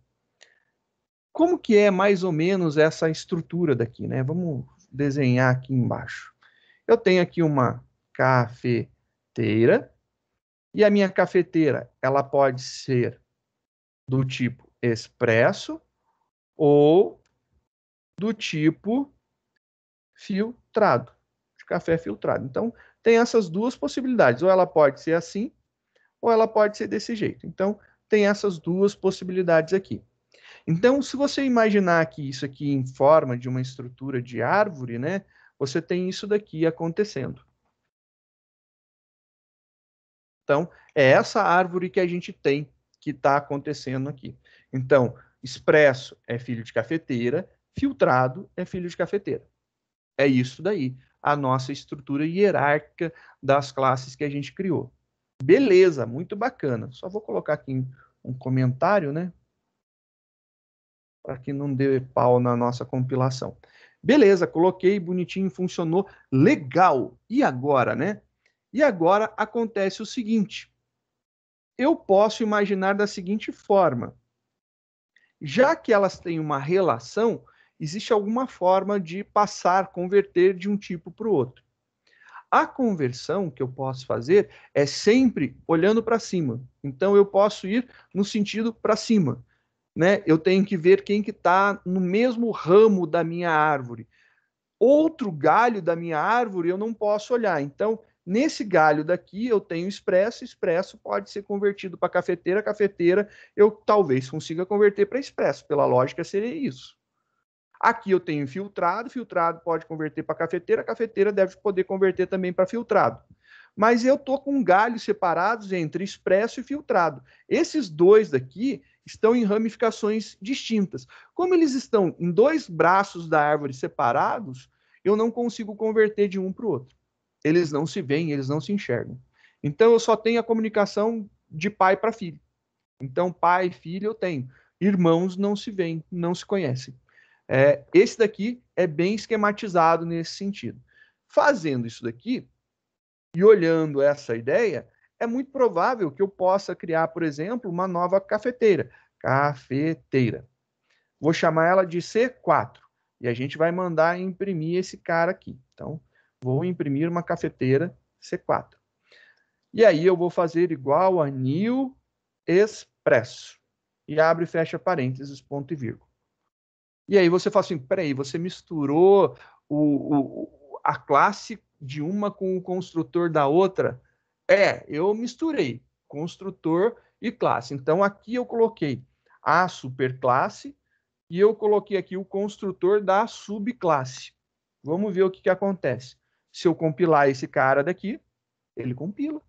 Como que é mais ou menos essa estrutura daqui, né? Vamos desenhar aqui embaixo. Eu tenho aqui uma cafeteira, e a minha cafeteira, ela pode ser do tipo expresso ou do tipo filtrado, de café filtrado. Então, tem essas duas possibilidades, ou ela pode ser assim, ou ela pode ser desse jeito. Então, tem essas duas possibilidades aqui. Então, se você imaginar que isso aqui em forma de uma estrutura de árvore, né, você tem isso daqui acontecendo. Então, é essa árvore que a gente tem que está acontecendo aqui. Então, expresso é filho de cafeteira, filtrado é filho de cafeteira. É isso daí, a nossa estrutura hierárquica das classes que a gente criou. Beleza, muito bacana. Só vou colocar aqui um comentário, né? Para que não dê pau na nossa compilação. Beleza, coloquei, bonitinho, funcionou, legal. E agora, né? E agora acontece o seguinte. Eu posso imaginar da seguinte forma. Já que elas têm uma relação, existe alguma forma de passar, converter de um tipo para o outro. A conversão que eu posso fazer é sempre olhando para cima. Então, eu posso ir no sentido para cima. Né? Eu tenho que ver quem que está no mesmo ramo da minha árvore. Outro galho da minha árvore eu não posso olhar. Então, nesse galho daqui eu tenho expresso, expresso pode ser convertido para cafeteira, cafeteira eu talvez consiga converter para expresso, pela lógica seria isso. Aqui eu tenho filtrado, filtrado pode converter para cafeteira, cafeteira deve poder converter também para filtrado. Mas eu estou com galhos separados entre expresso e filtrado. Esses dois daqui estão em ramificações distintas. Como eles estão em dois braços da árvore separados, eu não consigo converter de um para o outro. Eles não se veem, eles não se enxergam. Então, eu só tenho a comunicação de pai para filho. Então, pai e filho eu tenho. Irmãos não se veem, não se conhecem. Esse daqui é bem esquematizado nesse sentido. Fazendo isso daqui, e olhando essa ideia, é muito provável que eu possa criar, por exemplo, uma nova cafeteira. Cafeteira. Vou chamar ela de C4. E a gente vai mandar imprimir esse cara aqui. Então, Vou imprimir uma cafeteira C4. E aí eu vou fazer igual a new expresso. E abre e fecha parênteses, ponto e vírgula. E aí você fala assim, peraí, você misturou a classe de uma com o construtor da outra? Eu misturei construtor e classe. Então aqui eu coloquei a superclasse e eu coloquei aqui o construtor da subclasse. Vamos ver o que acontece. Se eu compilar esse cara daqui, ele compila.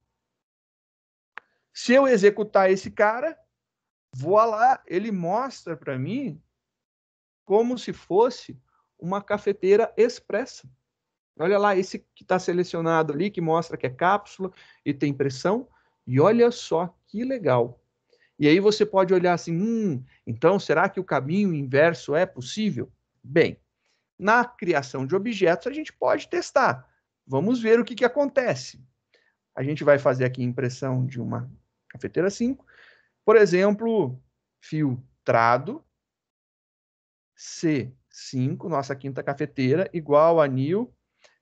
Se eu executar esse cara, vou lá, ele mostra para mim como se fosse uma cafeteira expressa. Olha lá, esse que está selecionado ali, que mostra que é cápsula e tem pressão. E olha só que legal. E aí você pode olhar assim, então será que o caminho inverso é possível? Bem, na criação de objetos a gente pode testar. Vamos ver o que acontece. A gente vai fazer aqui impressão de uma cafeteira 5. Por exemplo, filtrado C5, nossa quinta cafeteira, igual a new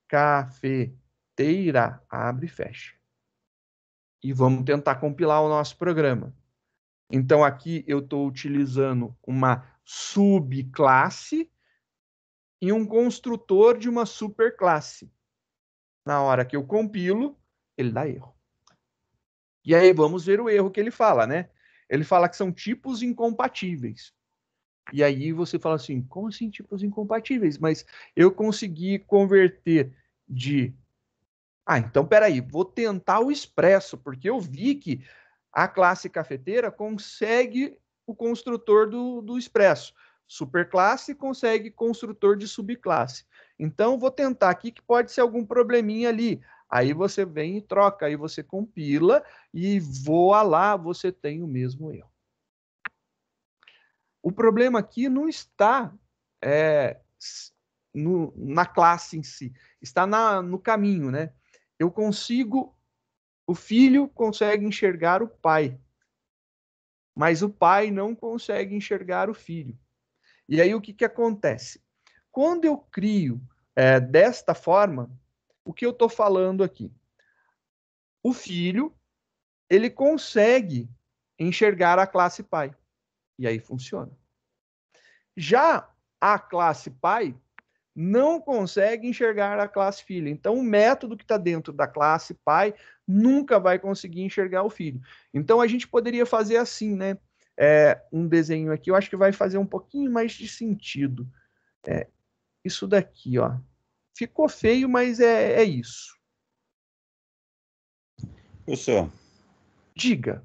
cafeteira, abre e fecha. E vamos tentar compilar o nosso programa. Então, aqui eu estou utilizando uma subclasse e um construtor de uma superclasse. Na hora que eu compilo, ele dá erro. E aí vamos ver o erro que ele fala, né? Ele fala que são tipos incompatíveis. E aí você fala assim, como assim tipos incompatíveis? Mas eu consegui converter de... então peraí, vou tentar o expresso, porque eu vi que a classe cafeteira consegue o construtor do expresso. Superclasse consegue construtor de subclasse. Então, vou tentar aqui que pode ser algum probleminha ali. Aí você vem e troca, aí você compila e voa lá, você tem o mesmo erro. O problema aqui não está na classe em si, está no caminho, né? O filho consegue enxergar o pai, mas o pai não consegue enxergar o filho. E aí o que acontece? Quando eu crio desta forma, o que eu estou falando aqui? O filho, ele consegue enxergar a classe pai. E aí funciona. Já a classe pai não consegue enxergar a classe filho. Então, o método que está dentro da classe pai nunca vai conseguir enxergar o filho. Então, a gente poderia fazer assim, né? Um desenho aqui, eu acho que vai fazer um pouquinho mais de sentido. Isso daqui, ó. Ficou feio, mas é isso. Professor, Diga.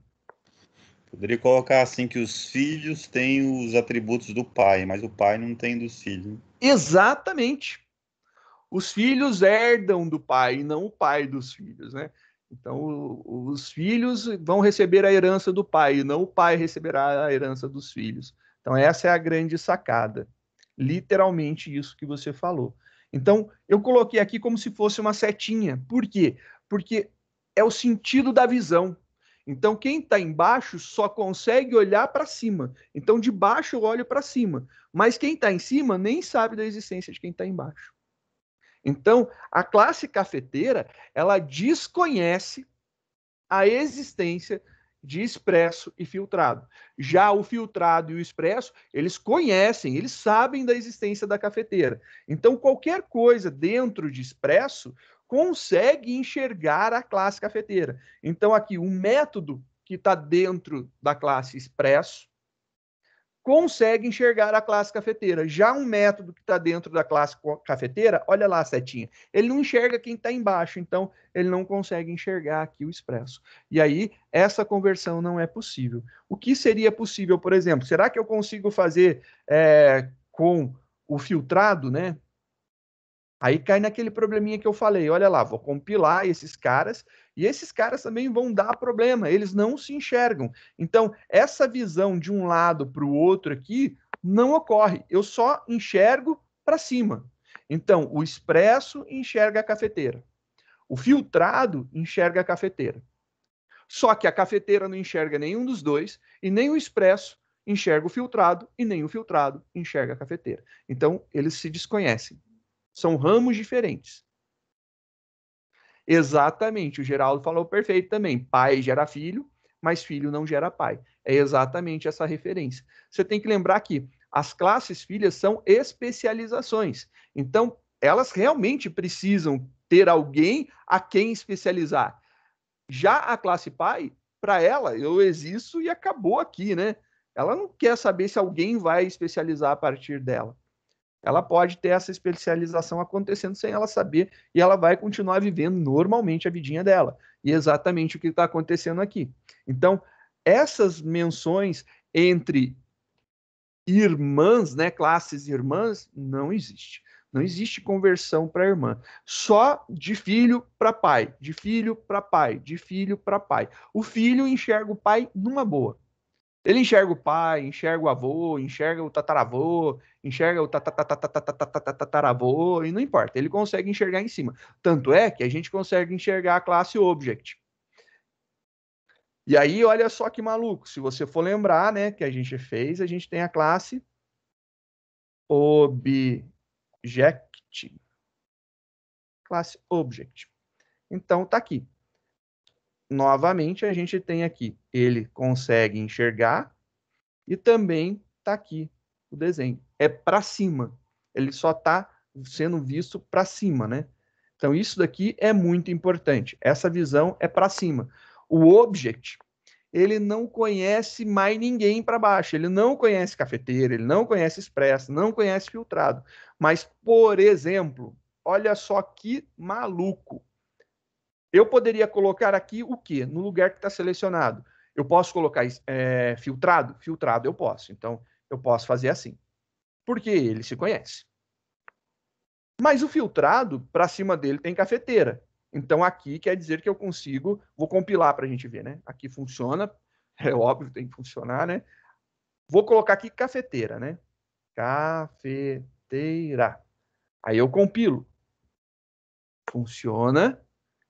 poderia colocar assim que os filhos têm os atributos do pai, mas o pai não tem dos filhos. Exatamente. Os filhos herdam do pai, e não o pai dos filhos, né? Então, os filhos vão receber a herança do pai, e não o pai receberá a herança dos filhos. Então, essa é a grande sacada. Literalmente isso que você falou. Então, eu coloquei aqui como se fosse uma setinha. Por quê? Porque é o sentido da visão. Então, quem está embaixo só consegue olhar para cima. Então, de baixo eu olho para cima. Mas quem está em cima nem sabe da existência de quem está embaixo. Então, a classe cafeteira, ela desconhece a existência de expresso e filtrado. Já o filtrado e o expresso, eles conhecem, eles sabem da existência da cafeteira. Então, qualquer coisa dentro de expresso consegue enxergar a classe cafeteira. Então, aqui, o método que está dentro da classe expresso consegue enxergar a classe cafeteira. Já um método que está dentro da classe cafeteira, olha lá a setinha, ele não enxerga quem está embaixo, então ele não consegue enxergar aqui o expresso. E aí, essa conversão não é possível. O que seria possível, por exemplo? Será que eu consigo fazer com o filtrado, né? Aí cai naquele probleminha que eu falei, olha lá, vou compilar esses caras, e esses caras também vão dar problema, eles não se enxergam. Então, essa visão de um lado para o outro aqui não ocorre, eu só enxergo para cima. Então, o expresso enxerga a cafeteira, o filtrado enxerga a cafeteira. Só que a cafeteira não enxerga nenhum dos dois, e nem o expresso enxerga o filtrado, e nem o filtrado enxerga a cafeteira. Então, eles se desconhecem. São ramos diferentes. Exatamente, o Geraldo falou perfeito também. Pai gera filho, mas filho não gera pai. É exatamente essa referência. Você tem que lembrar que as classes filhas são especializações. Então, elas realmente precisam ter alguém a quem especializar. Já a classe pai, para ela, eu existo e acabou aqui, né? Ela não quer saber se alguém vai especializar a partir dela. Ela pode ter essa especialização acontecendo sem ela saber e ela vai continuar vivendo normalmente a vidinha dela. E exatamente o que está acontecendo aqui. Então, essas menções entre irmãs, né, classes irmãs, não existe. Não existe conversão para irmã. Só de filho para pai, de filho para pai, de filho para pai. O filho enxerga o pai numa boa. Ele enxerga o pai, enxerga o avô, enxerga o tataravô, enxerga o tataravô, e não importa, ele consegue enxergar em cima. Tanto é que a gente consegue enxergar a classe object. E aí, olha só que maluco, se você for lembrar, né, que a gente fez, a gente tem a classe object. Classe object. Então, tá aqui. Novamente, a gente tem aqui, ele consegue enxergar, e também está aqui o desenho. É para cima. Ele só está sendo visto para cima, né? Então, isso daqui é muito importante. Essa visão é para cima. O object, ele não conhece mais ninguém para baixo. Ele não conhece cafeteira, ele não conhece expresso, não conhece filtrado. Mas, por exemplo, olha só que maluco. Eu poderia colocar aqui o quê? No lugar que está selecionado. Eu posso colocar filtrado? Filtrado eu posso. Então, eu posso fazer assim. Porque ele se conhece. Mas o filtrado, para cima dele tem cafeteira. Então, aqui quer dizer que eu consigo... Vou compilar para a gente ver, né? Aqui funciona. É óbvio, tem que funcionar, né? Vou colocar aqui cafeteira, né? Cafeteira. Aí eu compilo. Funciona.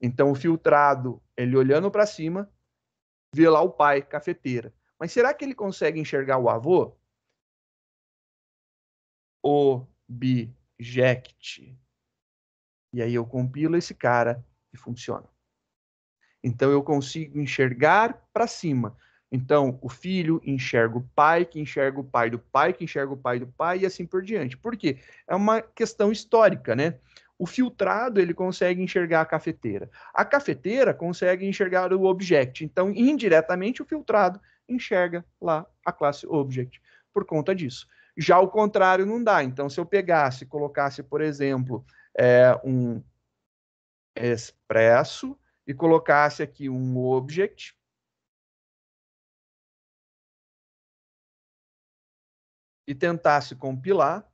Então, o filtrado, ele olhando para cima, vê lá o pai, cafeteira. Mas será que ele consegue enxergar o avô? Object. E aí eu compilo esse cara e funciona. Então eu consigo enxergar para cima. Então o filho enxerga o pai, que enxerga o pai do pai, que enxerga o pai do pai e assim por diante. Por quê? É uma questão histórica, né? O filtrado, ele consegue enxergar a cafeteira. A cafeteira consegue enxergar o object. Então, indiretamente, o filtrado enxerga lá a classe object por conta disso. Já o contrário não dá. Então, se eu pegasse, colocasse, por exemplo, um expresso e colocasse aqui um object, e tentasse compilar,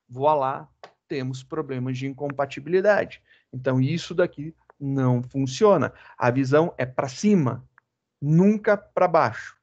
voilá, temos problemas de incompatibilidade. Então, isso daqui não funciona. A visão é para cima, nunca para baixo.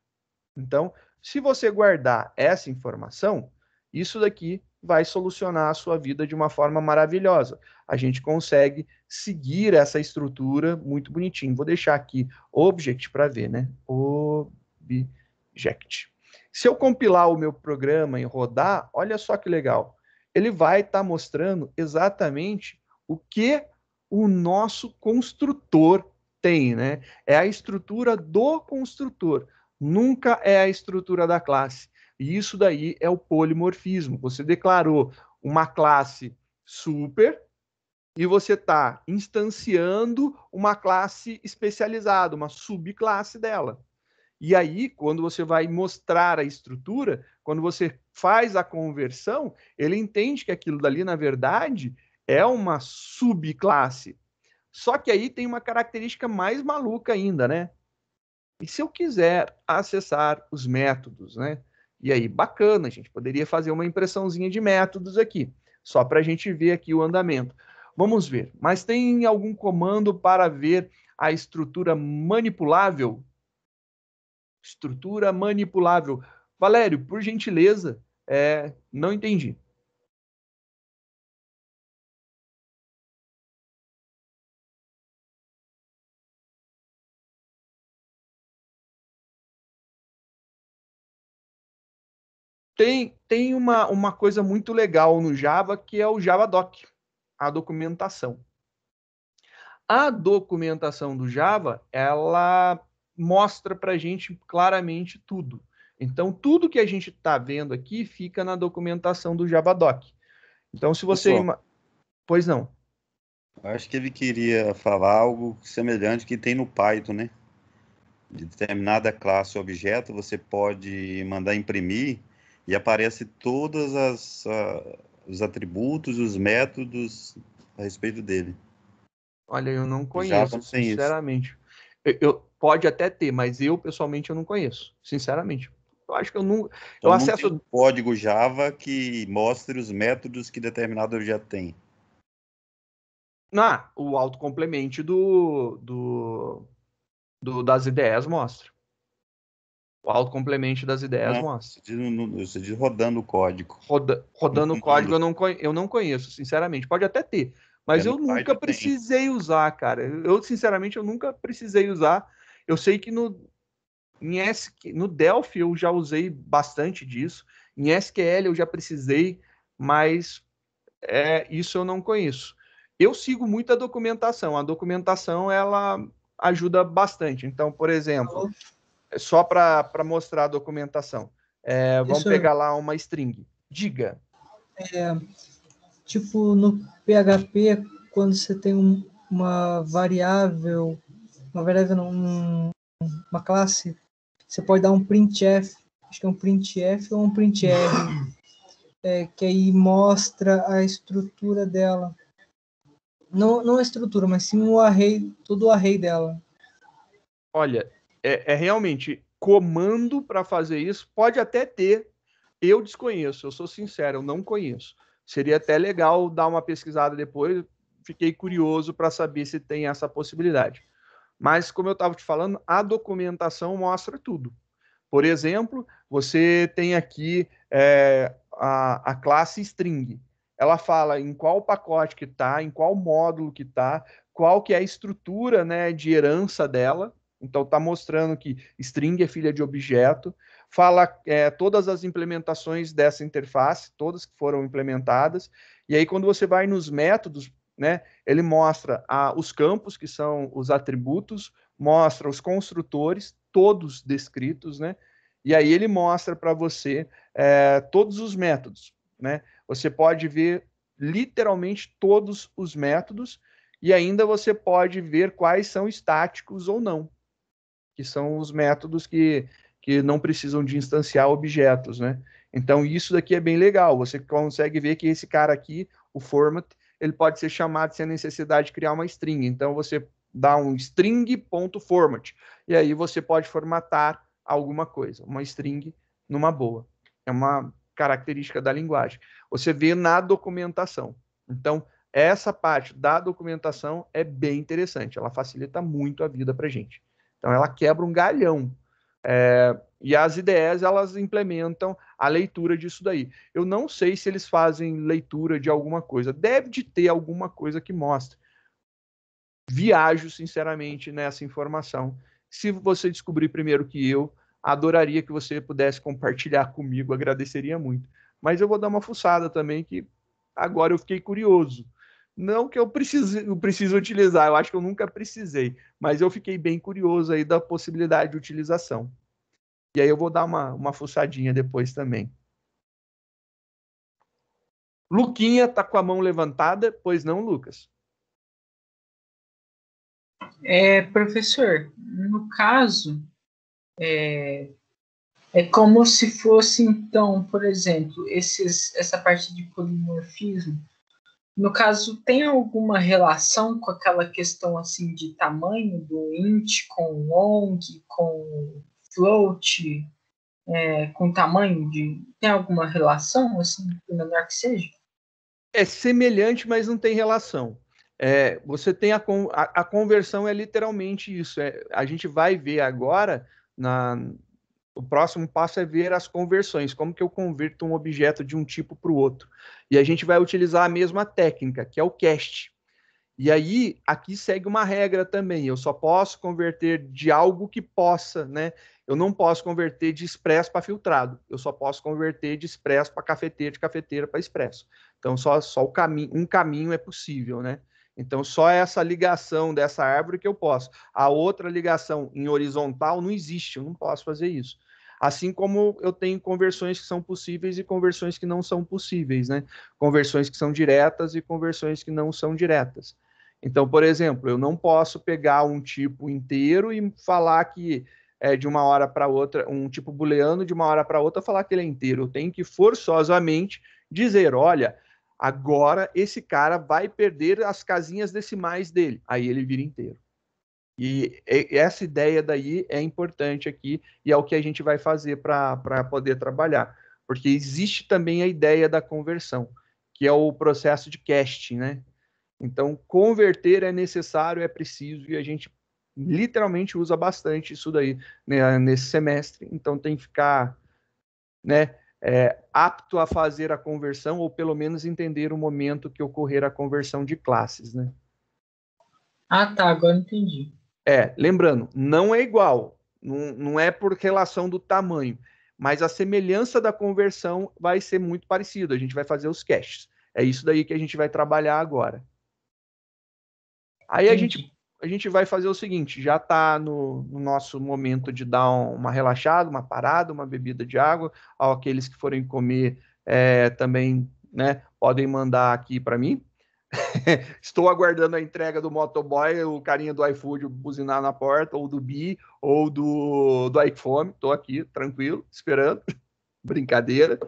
Então, se você guardar essa informação, isso daqui vai solucionar a sua vida de uma forma maravilhosa. A gente consegue seguir essa estrutura muito bonitinho. Vou deixar aqui object para ver, né? Object. Se eu compilar o meu programa e rodar, olha só que legal. Ele vai estar mostrando exatamente o que o nosso construtor tem, né? É a estrutura do construtor, nunca é a estrutura da classe. E isso daí é o polimorfismo. Você declarou uma classe super e você está instanciando uma classe especializada, uma subclasse dela. E aí, quando você vai mostrar a estrutura, quando você faz a conversão, ele entende que aquilo dali, na verdade, é uma subclasse. Só que aí tem uma característica mais maluca ainda, né? E se eu quiser acessar os métodos, né? E aí, bacana, a gente poderia fazer uma impressãozinha de métodos aqui, só para a gente ver aqui o andamento. Vamos ver, mas tem algum comando para ver a estrutura manipulável? Estrutura manipulável. Valério, por gentileza, não entendi. Tem uma coisa muito legal no Java, que é o JavaDoc, a documentação. A documentação do Java, ela mostra para a gente claramente tudo. Então, tudo que a gente está vendo aqui fica na documentação do Javadoc. Então, se você... Pois não. Eu acho que ele queria falar algo semelhante que tem no Python, né? De determinada classe ou objeto, você pode mandar imprimir e aparece todos os atributos, os métodos a respeito dele. Olha, eu não O conheço, Java não tem isso. sinceramente. Pode até ter, mas eu, pessoalmente, eu não conheço. Sinceramente. Eu acho que eu não... Então, eu não acesso... tem um código Java que mostre os métodos que determinado objeto tem. O autocomplemente das ideias mostra. O autocomplemente das ideias mostra. Você diz rodando o código. Rodando o código eu não conheço, sinceramente. Pode até ter, mas eu nunca precisei usar, cara. Sinceramente, eu nunca precisei usar. Eu sei que no Delphi eu já usei bastante disso. Em SQL eu já precisei, mas isso eu não conheço. Eu sigo muito a documentação. A documentação, ela ajuda bastante. Então, por exemplo, só para mostrar a documentação, vamos pegar lá uma string. Diga. Tipo, no PHP, quando você tem uma variável não, uma classe, você pode dar um printf, acho que é um printf ou um printr, que aí mostra a estrutura dela. Não a estrutura, mas sim o array, todo o array dela. Olha, realmente comando para fazer isso, pode até ter, eu desconheço, eu sou sincero, eu não conheço. Seria até legal dar uma pesquisada depois, fiquei curioso para saber se tem essa possibilidade. Mas, como eu estava te falando, a documentação mostra tudo. Por exemplo, você tem aqui a classe string. Ela fala em qual pacote que está, em qual módulo que está, qual que é a estrutura, né, de herança dela. Então, está mostrando que string é filha de objeto. Fala todas as implementações dessa interface, todas que foram implementadas. E aí, quando você vai nos métodos, né, ele mostra os campos, que são os atributos, mostra os construtores, todos descritos, né? E aí ele mostra para você todos os métodos, né? Você pode ver literalmente todos os métodos e ainda você pode ver quais são estáticos ou não, que são os métodos que não precisam de instanciar objetos, né? Então isso daqui é bem legal, você consegue ver que esse cara aqui, o format, ele pode ser chamado sem a necessidade de criar uma string. Então você dá um string.format e aí você pode formatar alguma coisa, uma string numa boa. É uma característica da linguagem. Você vê na documentação. Então, essa parte da documentação é bem interessante. Ela facilita muito a vida para a gente. Então, ela quebra um galhão. E as IDEs, elas implementam a leitura disso daí. Eu não sei se eles fazem leitura de alguma coisa. Deve de ter alguma coisa que mostre. Viajo, sinceramente, nessa informação. Se você descobrir primeiro que eu, adoraria que você pudesse compartilhar comigo, agradeceria muito. Mas eu vou dar uma fuçada também, que agora eu fiquei curioso. Não que eu precise utilizar, eu acho que eu nunca precisei, mas eu fiquei bem curioso aí da possibilidade de utilização. E aí eu vou dar uma fuçadinha depois também. Luquinha tá com a mão levantada, pois não, Lucas? Professor, no caso, é como se fosse, então, por exemplo, essa parte de polimorfismo, no caso, tem alguma relação com aquela questão assim de tamanho do int com long, com float, com tamanho de... Tem alguma relação, assim, por menor que seja? É semelhante, mas não tem relação. Você tem a conversão é literalmente isso. A gente vai ver agora, o próximo passo é ver as conversões, como que eu converto um objeto de um tipo para o outro. E a gente vai utilizar a mesma técnica, que é o cast. E aí, aqui segue uma regra também, eu só posso converter de algo que possa, né? Eu não posso converter de expresso para filtrado, eu só posso converter de expresso para cafeteira, de cafeteira para expresso. Então, só um caminho é possível, né? Então, só essa ligação dessa árvore que eu posso. A outra ligação em horizontal não existe, eu não posso fazer isso. Assim como eu tenho conversões que são possíveis e conversões que não são possíveis, né? Conversões que são diretas e conversões que não são diretas. Então, por exemplo, eu não posso pegar um tipo inteiro e falar que de uma hora para outra, um tipo booleano de uma hora para outra, falar que ele é inteiro. Eu tenho que forçosamente dizer, olha, agora esse cara vai perder as casinhas decimais dele. Aí ele vira inteiro. E essa ideia daí é importante aqui e é o que a gente vai fazer para poder trabalhar. Porque existe também a ideia da conversão, que é o processo de casting, né? Então, converter é necessário, é preciso, e a gente literalmente usa bastante isso daí, né, nesse semestre. Então, tem que ficar, né, apto a fazer a conversão, ou pelo menos entender o momento que ocorrer a conversão de classes, né? Ah, tá, agora entendi. Lembrando, não é igual, não é por relação do tamanho, mas a semelhança da conversão vai ser muito parecida. A gente vai fazer os caches. É isso daí que a gente vai trabalhar agora. Aí a gente vai fazer o seguinte, já está no nosso momento de dar uma relaxada, uma parada, uma bebida de água. Aqueles que forem comer também, né, podem mandar aqui para mim. Estou aguardando a entrega do motoboy, o carinha do iFood buzinar na porta, ou do Bi, ou do iFome. Estou aqui, tranquilo, esperando. Brincadeira.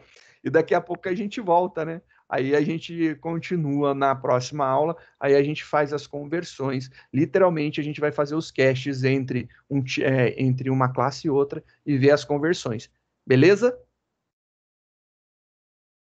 E daqui a pouco a gente volta, né? Aí a gente continua na próxima aula, aí a gente faz as conversões. Literalmente, a gente vai fazer os caches entre uma classe e outra e ver as conversões. Beleza?